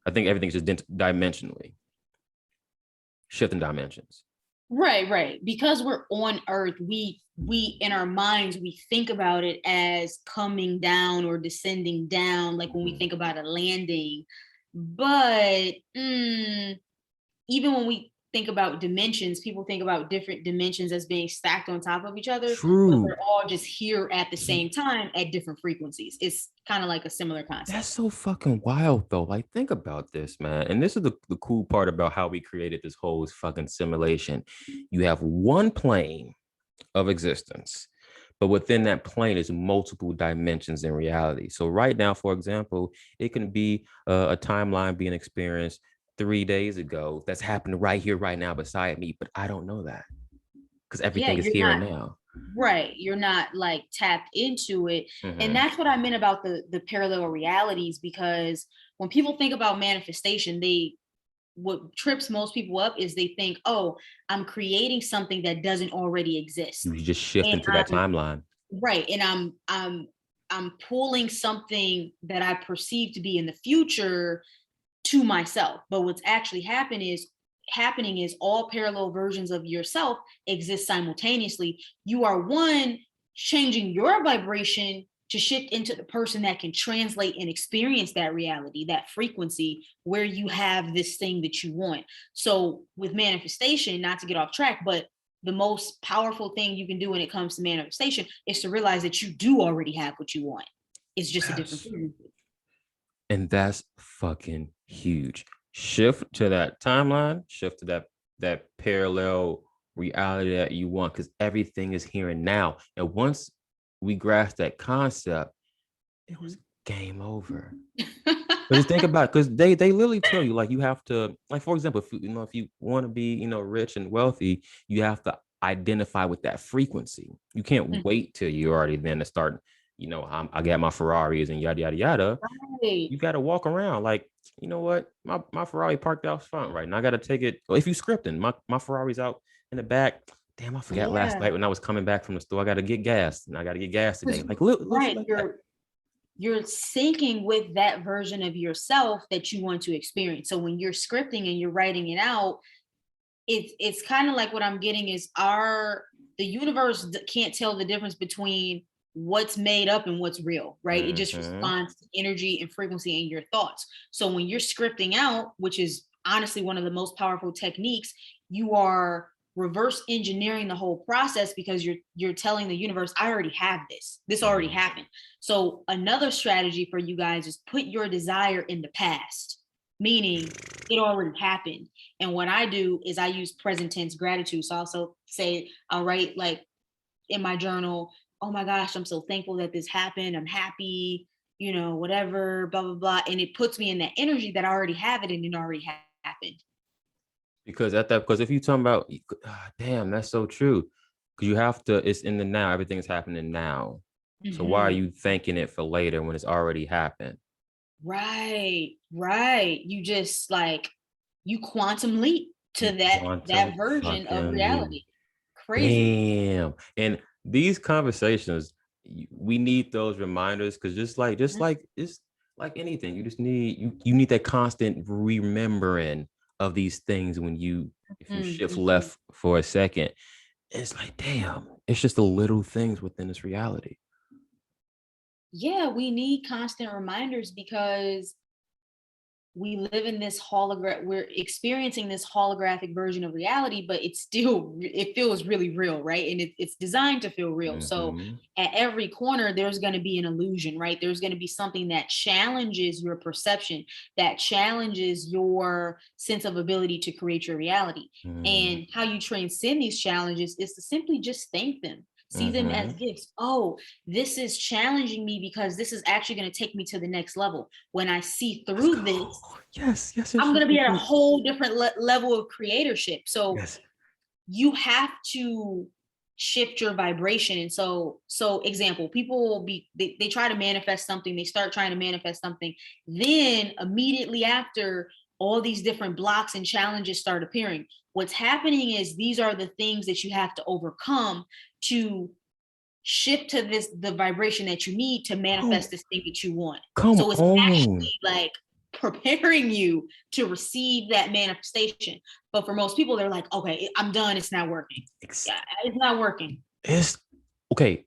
I think everything's just dimensionally shifting dimensions. Right. Because we're on Earth, we in our minds we think about it as coming down or descending down, like when we Mhm. think about a landing. But even when we think about dimensions, people think about different dimensions as being stacked on top of each other, but True. they're all just here at the same time at different frequencies. It's kind of like a similar That's concept. so fucking wild though. Like, think about this, man. And this is the cool part about how we created this whole fucking simulation. You have one plane of existence, but within that plane is multiple dimensions in reality. So right now, for example, it can be a timeline being experienced 3 days ago that's happening right here, right now beside me, but I don't know that because Yeah, everything is you're here and not now. right. You're not like tapped into it. And Mm-hmm. that's what I meant about the parallel realities, because when people think about manifestation, they what trips most people up is they think, oh, I'm creating something that doesn't already exist. You just shift And into that I'm timeline. right. And I'm pulling something that I perceive to be in the future to myself. But what's actually happening is all parallel versions of yourself exist simultaneously. You are one changing your vibration to shift into the person that can translate and experience that reality, that frequency where you have this thing that you want. So with manifestation, not to get off track, but the most powerful thing you can do when it comes to manifestation is to realize that you do already have what you want. It's just a different Yes. frequency. And that's fucking huge. Shift to that timeline, shift to that parallel reality that you want, because everything is here and now. And once we grasp that concept, it was Mhm. game over. But just think about, because they literally tell you, like, you have to, like, for example, if you want to be rich and wealthy, you have to identify with that frequency. You can't Mhm. wait till you're already then to start. I got my Ferraris and yada yada yada. Right. You got to walk around like, you know what, my Ferrari parked out front right now. I got to take it. Well, if you scripting, my Ferrari's out in the back. Damn, I forgot last Yeah. night when I was coming back from the store. I got to get gas, and I got to get gas today. 'Cause Like little shit right, like that. you're syncing with that version of yourself that you want to experience. So when you're scripting and you're writing it out, it's kind of like what I'm getting is our the universe can't tell the difference between what's made up and what's real, right? It just Mm-hmm. responds to energy and frequency in your thoughts. So when you're scripting out, which is honestly one of the most powerful techniques, you are reverse engineering the whole process, because you're telling the universe, I already have this already Mm-hmm. happened. So another strategy for you guys is put your desire in the past, meaning it already happened. And what I do is I use present tense gratitude. So I also say, I'll write like in my journal, oh my gosh, I'm so thankful that this happened. I'm happy, whatever, blah, blah, blah. And it puts me in that energy that I already have it and it already happened. Because if you talking about, damn, that's so true. Because you have to, it's in the now. Everything's happening now. So why are Mhm. you thanking it for later when it's already happened? Right, right. You just like you quantum leap to You that quantum version of fucking leap. reality. Crazy. Damn. And these conversations, we need those reminders, because just like anything, you just need you need that constant remembering of these things when if you shift Mm-hmm. left for a second. It's like, damn, it's just the little things within this reality. Yeah, we need constant reminders because we live in this hologram we're experiencing this holographic version of reality, but it feels really real, right? And it's designed to feel real. So Mm-hmm. at every corner there's going to be an illusion, right? There's going to be something that challenges your perception, that challenges your sense of ability to create your reality. And how you transcend these challenges is to simply just thank them, see them as Mm-hmm. gifts. Oh, this is challenging me because this is actually going to take me to the next level. When I see Let's through go. this, Yes, yes, yes, I'm yes, going to be yes, at a yes. whole different level of creatorship. So Yes. you have to shift your vibration. And so example, people will they try to manifest something, they start trying to manifest something, then immediately after, all these different blocks and challenges start appearing. What's happening is these are the things that you have to overcome to shift to the vibration that you need to Come, manifest this thing that you want. come So it's on. actually like preparing you to receive that manifestation. But for most people, they're like, okay, I'm done, it's not working. It's, Yeah, it's not working. it's okay.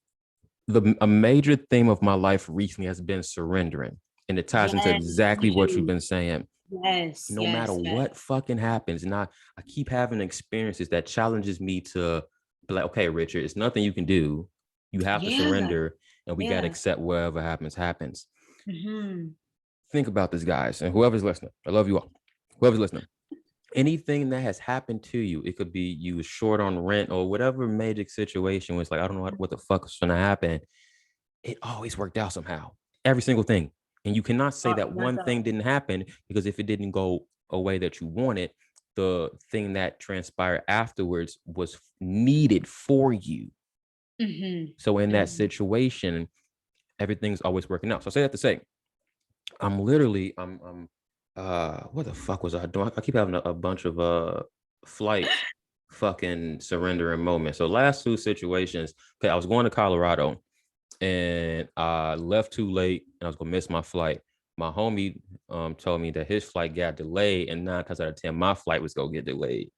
A major theme of my life recently has been surrendering. And it ties into Yes, exactly you what you've do. been saying. Yes, No matter yes, yes. what fucking happens, and I keep having experiences that challenges me to be like, okay, Richard, it's nothing you can do. You have to Yeah, surrender, and we got to yeah. accept whatever happens, happens. Hmm. Think about this, guys, and whoever's listening. I love you all. Whoever's listening. Anything that has happened to you, it could be you was short on rent or whatever major situation was like, I don't know what the fuck is going to happen. It always worked out somehow. Every single thing. And you cannot say that My one thing God. didn't happen, because if it didn't go a way that you wanted, the thing that transpired afterwards was needed for you. Hmm. So in that Hmm. situation, everything's always working out. So I say that to say, I'm what the fuck was I doing? I keep having a bunch of flight fucking surrendering moments. So last two situations, okay, I was going to Colorado and I left too late and I was gonna miss my flight. My homie told me that his flight got delayed, and 9 times out of 10, my flight was gonna get delayed.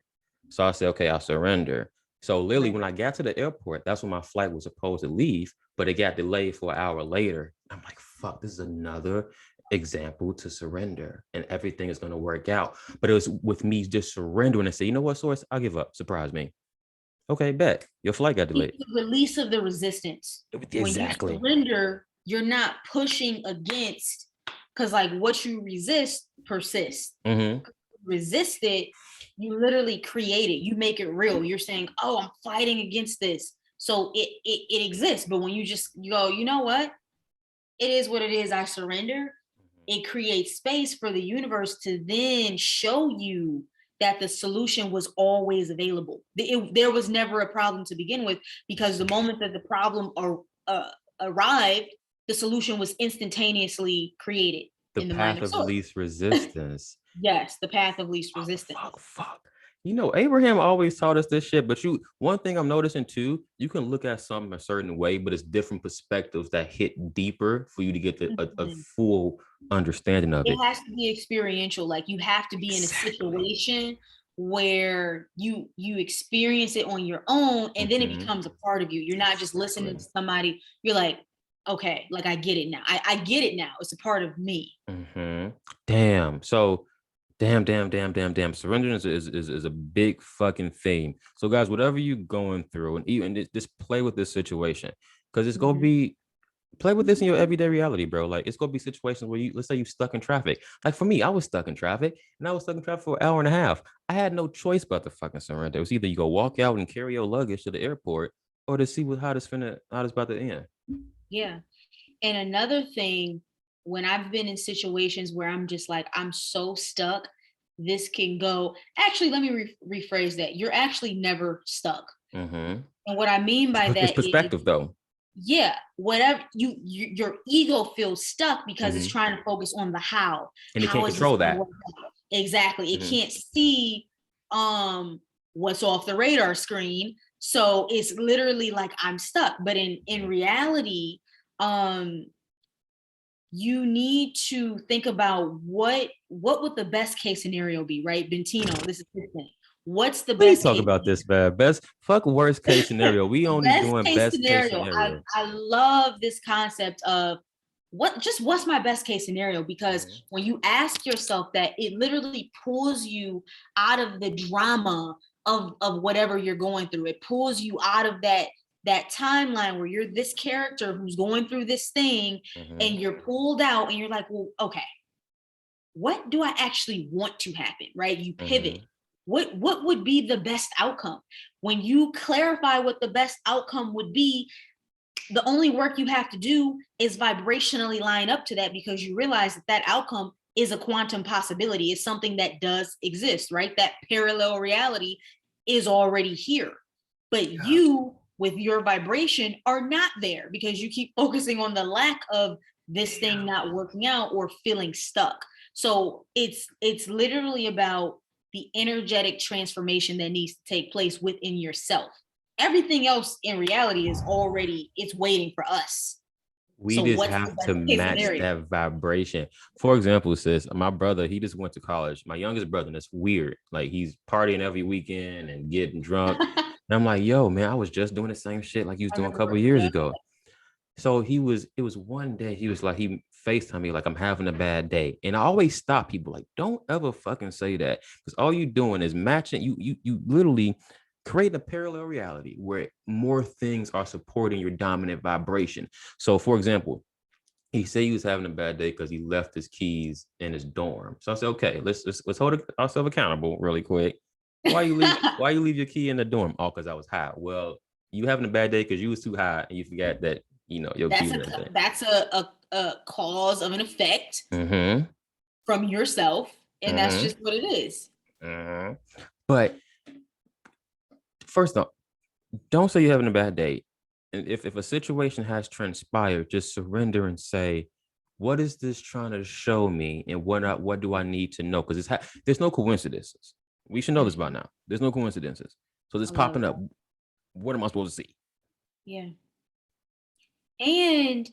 So I said, okay, I'll surrender. So literally, Right. when I got to the airport, that's when my flight was supposed to leave, but it got delayed for an hour later. I'm like, fuck, this is another example to surrender, and everything is gonna work out. But it was with me just surrendering and say, you know what, Source, I'll give up. Surprise me. Okay, bet your flight got It's delayed. the release of the resistance. When you Exactly. surrender, you're not pushing against, because like what you resist persists. Mm-hmm. Resist it, you literally create it. You make it real. You're saying, "Oh, I'm fighting against this," so it exists. But when you go, you know what? It is what it is. I surrender. It creates space for the universe to then show you that the solution was always available. There was never a problem to begin with, because the moment that the problem arrived, the solution was instantaneously created The in the mind path of of source. least resistance. Yes, the path of least Fuck, resistance. fuck, fuck. You know, Abraham always taught us this shit, but one thing I'm noticing too, you can look at something a certain way, but it's different perspectives that hit deeper for you to get a Mhm. full understanding of It it. has to be experiential. Like you have to be in a Exactly. situation where you experience it on your own, and then it Mm-hmm. becomes a part of you. You're not just listening Exactly. to somebody. You're like, okay, like I get it now. I get it now. It's a part of me. Mm-hmm. Damn. So damn. Surrendering is a big fucking theme. So guys, whatever you're going through, and even just play with this situation, because it's gonna Mhm. be play with this in your everyday reality, bro. Like it's gonna be situations where let's say you stuck in traffic. Like for me, I was stuck in traffic, and I was stuck in traffic for an hour and a half. I had no choice but to fucking surrender. It was either you go walk out and carry your luggage to the airport, or to see how this about to end. Yeah. And another thing, when I've been in situations where I'm just like, I'm so stuck, this can go. Actually, let me rephrase that. You're actually never stuck. Mm-hmm. And what I mean by It's that is, perspective though. yeah, whatever your ego feels stuck because it's Mm-hmm. trying to focus on the how. And it How can't is this control going to that. work out? Exactly. It Mm-hmm. can't see what's off the radar screen. So it's literally like I'm stuck. But in reality, um you need to think about what would the best case scenario be, right? Bentino, this is his thing. What's the Please best talk case about this, man. Best fuck worst case scenario. We only best doing case best case scenario? I scenario. I love this concept of what's my best case scenario, because Mm-hmm. when you ask yourself that, it literally pulls you out of the drama of whatever you're going through. It pulls you out of that timeline where you're this character who's going through this thing, Mm-hmm. and you're pulled out and you're like, well, okay, what do I actually want to happen? Right? You pivot. Mm-hmm. What would be the best outcome? When you clarify what the best outcome would be, the only work you have to do is vibrationally line up to that, because you realize that that outcome is a quantum possibility. It's something that does exist, right? That parallel reality is already here. But Yeah. you, with your vibration, are not there because you keep focusing on the lack of this thing Damn. not working out or feeling stuck. So it's literally about the energetic transformation that needs to take place within yourself. Everything else in reality is already, it's waiting for us. We So just what's the have to best case match scenario? that vibration. For example, sis, my brother, he just went to college. My youngest brother, that's weird. Like he's partying every weekend and getting drunk. And I'm like, yo, man, I was just doing the same shit like you was I doing a remember. couple of years Yeah. ago. It was one day he was like, he FaceTime me like I'm having a bad day. And I always stop people like, don't ever fucking say that. Because all you doing is matching, you literally create a parallel reality where more things are supporting your dominant vibration. So for example, he said he was having a bad day because he left his keys in his dorm. So I said, okay, let's hold ourselves accountable really quick. Why you leave your key in the dorm? Oh, because I was high. Well, you having a bad day because you was too high and you forgot that your key was there. That's a cause of an effect Mm-hmm. from yourself, and that's Mm-hmm. just what it is. Mm-hmm. But first off, don't say you're having a bad day. And if a situation has transpired, just surrender and say, what is this trying to show me, and what do I need to know? Because there's no coincidences. We should know this by now. There's no coincidences. So this popping up. What am I supposed to see? Yeah. And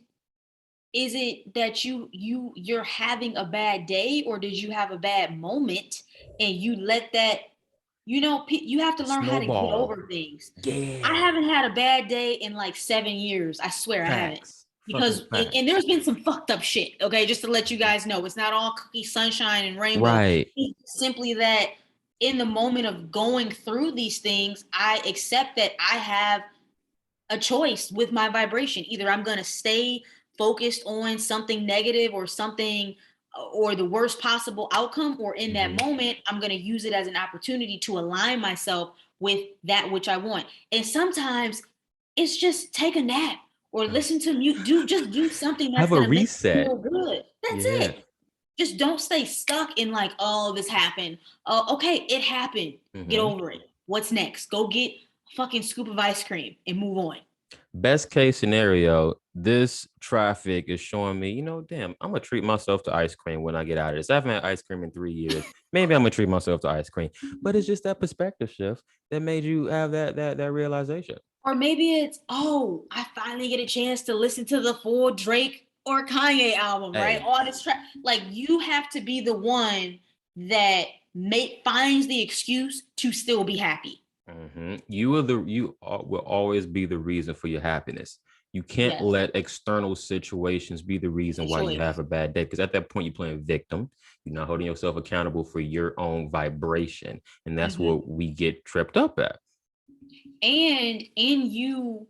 is it that you're having a bad day, or did you have a bad moment and you let that, you have to learn how to get Snowball. over things. I Yeah. haven't had a bad day in like 7 years. I swear I haven't. Facts. Fucking Because and facts. there's been some fucked up shit. Okay, just to let you guys know, it's not all cookie sunshine and rainbow. Right. It's simply that in the moment of going through these things, I accept that I have a choice with my vibration. Either I'm going to stay focused on something negative or something or the worst possible outcome, or in that moment, I'm going to use it as an opportunity to align myself with that which I want. And sometimes it's just take a nap or listen to mute, do something that's Have a going to make you reset. feel good. That's Yeah. it. Just don't stay stuck in like, oh, this happened. Okay, it happened. Get over it. What's next? Go get a fucking scoop of ice cream and move on. Best case scenario, this traffic is showing me, damn, I'm gonna treat myself to ice cream when I get out of this. I haven't had ice cream in 3 years. Maybe I'm gonna treat myself to ice cream. But it's just that perspective shift that made you have that realization. Or maybe it's, oh, I finally get a chance to listen to the full Drake or Kanye album, right? Hey. All this track. Like, you have to be the one that finds the excuse to still be happy. You will always be the reason for your happiness. You can't Yes. let external situations be the reason why you have a bad day, because at that point you're playing victim. You're not holding yourself accountable for your own vibration, and that's what we get tripped up at. And in you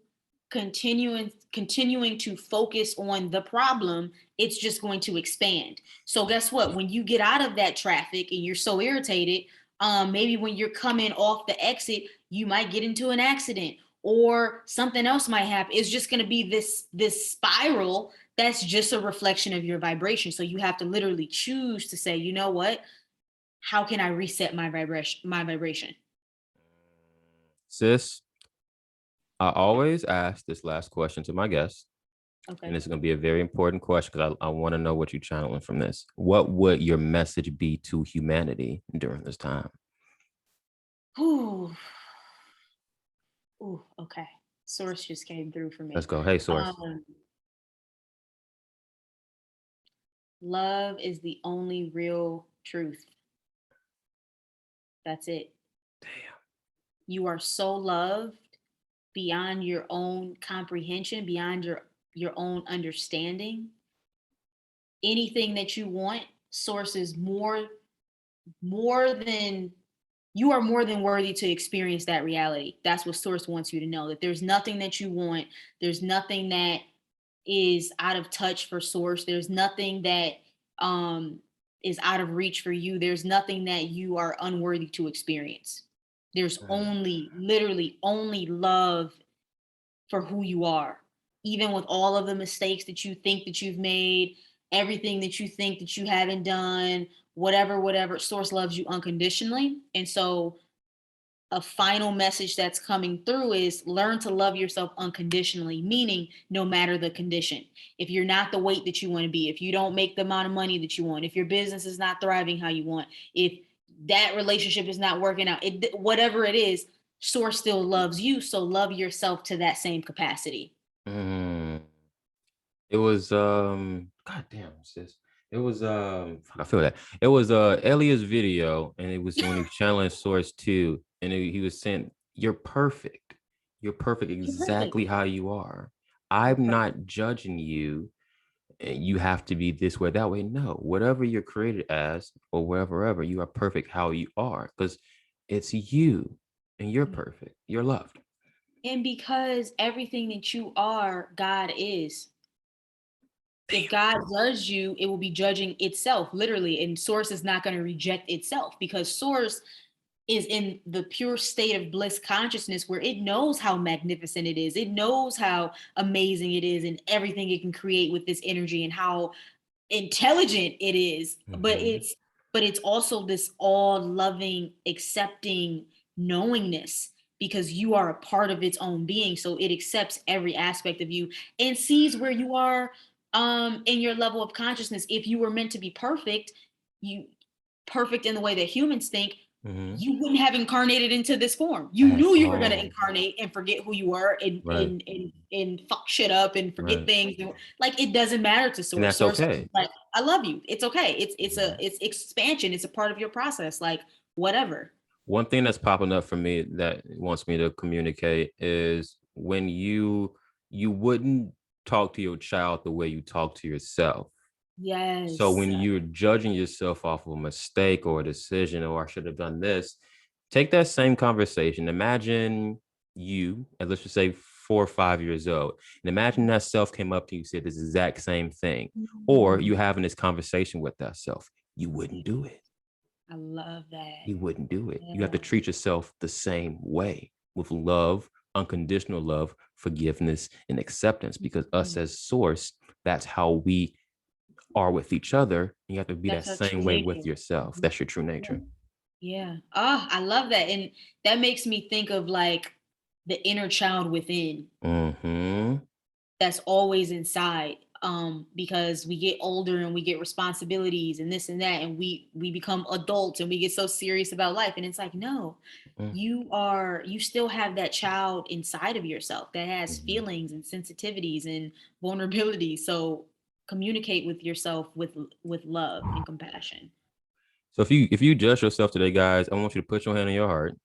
continuing to focus on the problem, it's just going to expand. So guess what? When you get out of that traffic and you're so irritated, maybe when you're coming off the exit, you might get into an accident or something else might happen. It's just going to be this spiral that's just a reflection of your vibration. So you have to literally choose to say, you know what? How can I reset my vibration? Sis, I always ask this last question to my guests, Okay. and it's going to be a very important question because I want to know what you're channeling from this. What would your message be to humanity during this time? Ooh. Ooh, okay. Source just came through for Let's me. go. Hey, source. Love is the only real truth. That's it. Damn. You are so loved beyond your own comprehension, beyond your own understanding. Anything that you want, source is more than you are more than worthy to experience that reality. That's what source wants you to know, that there's nothing that you want, there's nothing that is out of touch for source, there's nothing that is out of reach for you, there's nothing that you are unworthy to experience. There's only, literally only love for who you are, even with all of the mistakes that you think that you've made, everything that you think that you haven't done, whatever. Source loves you unconditionally. And so a final message that's coming through is learn to love yourself unconditionally, meaning no matter the condition. If you're not the weight that you want to be, if you don't make the amount of money that you want, if your business is not thriving how you want, if that relationship is not working out, whatever it is, source still loves you. So love yourself to that same capacity. Mm. It was god damn, sis. It was I feel that. It was Elia's video, and it was when he was channeling source 2, and he was saying, you're perfect. You're perfect You're perfect. exactly how you are. You're I'm perfect. not judging you. you have to be this way, that way. No, whatever you're created as, or wherever you are perfect how you are, because it's you and you're perfect. You're loved. And because everything that you are, God is. If God judged you, it will be judging itself, literally. And source is not going to reject itself because source is in the pure state of bliss consciousness where it knows how magnificent it is. It knows how amazing it is and everything it can create with this energy and how intelligent it is, Mhm. but it's also this all loving, accepting knowingness because you are a part of its own being. So it accepts every aspect of you and sees where you are in your level of consciousness. If you were meant to be perfect, you perfect in the way that humans think, Mhm. you wouldn't have incarnated into this form. You At knew you were going to all. incarnate and forget who you were and, Right. fuck shit up and forget Right. things. Like it doesn't matter to And source. that's Source is okay. like, I love you. It's okay. Mhm. It's expansion. It's a part of your process. Like whatever. One thing that's popping up for me that wants me to communicate is when you wouldn't talk to your child the way you talk to yourself. So Yes. when you're judging yourself off of a mistake or a decision, or I should have done this, take that same conversation. Imagine you, and let's just say 4 or 5 years old, and imagine that self came up to you, said this exact same thing, or Mm, you having this conversation with that self. You wouldn't do it. I love that. You wouldn't do it. You have to Yeah. treat yourself the same way, with love, unconditional love, forgiveness, and acceptance, because us Mm. as source, that's how we are with each other. You have to be that That's our true same way with nature. yourself. Mhm. That's your true Yeah. nature. Yeah. Oh, I love that. And that makes me think of like the inner child within Mm-hmm. that's always inside, because we get older and we get responsibilities and this and that, and we become adults and we get so serious about life, and it's like, no, you still have that child inside of yourself that has Mm-hmm. feelings and sensitivities and vulnerabilities. So communicate with yourself with love and compassion. So if you judge yourself today, guys, I want you to put your hand on your heart,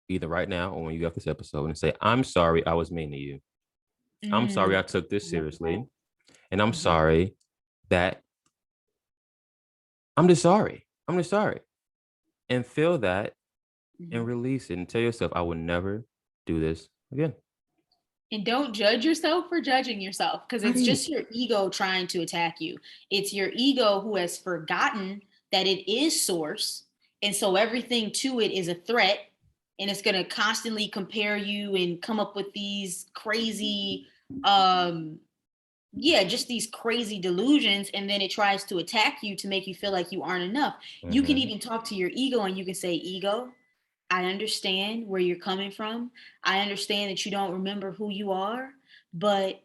either right now or when you got this episode, and say, I'm sorry I was mean to you. I'm sorry Mm, I took I this love that. seriously. And I'm Mhm, sorry that I'm just sorry. I'm just sorry. And feel that and mhm. release it and tell yourself, I will never do this again. And don't judge yourself for judging yourself because it's Right. just your ego trying to attack you. It's your ego who has forgotten that it is source. And so everything to it is a threat. And it's going to constantly compare you and come up with these crazy, um, yeah, just these crazy delusions. And then it tries to attack you to make you feel like you aren't enough. You can Mm-hmm. even talk to your ego and you can say, ego, I understand where you're coming from. I understand that you don't remember who you are, but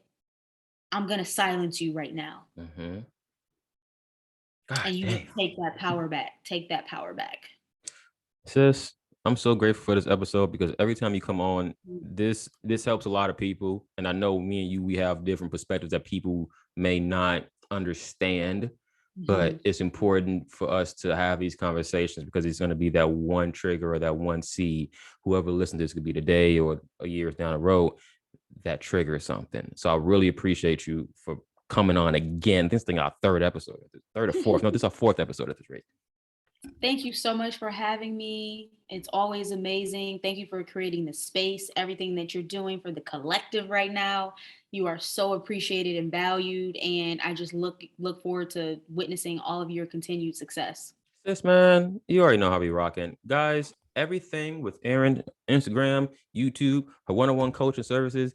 I'm going to silence you right now. Mm-hmm. God And you need damn. to take that power back. Take that power back. Sis, I'm so grateful for this episode because every time you come on, this helps a lot of people. And I know me and you, we have different perspectives that people may not understand, but Mhm. it's important for us to have these conversations because it's going to be that one trigger or that one seed. Whoever listens to this could be today or a years down the road, that triggers something. So I really appreciate you for coming on again. This thing our third episode, third or fourth. No, this is our fourth episode at this rate. Thank you so much for having me. It's always amazing. Thank you for creating the space, everything that you're doing for the collective right now. You are so appreciated and valued, and I just look forward to witnessing all of your continued success. Sis, man, you already know how we rocking. Guys, everything with Erin, Instagram, YouTube, her one-on-one coaching services,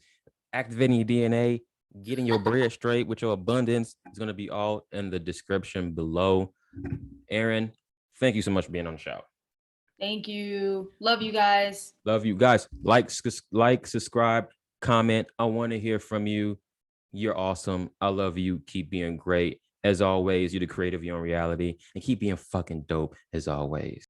activating your DNA, getting your bread straight with your abundance is going to be all in the description below. Erin, thank you so much for being on the show. Thank you. Love you guys. Love you guys. Like, subscribe, comment. I want to hear from you. You're awesome. I love you. Keep being great. As always, you're the creator of your own reality and keep being fucking dope as always.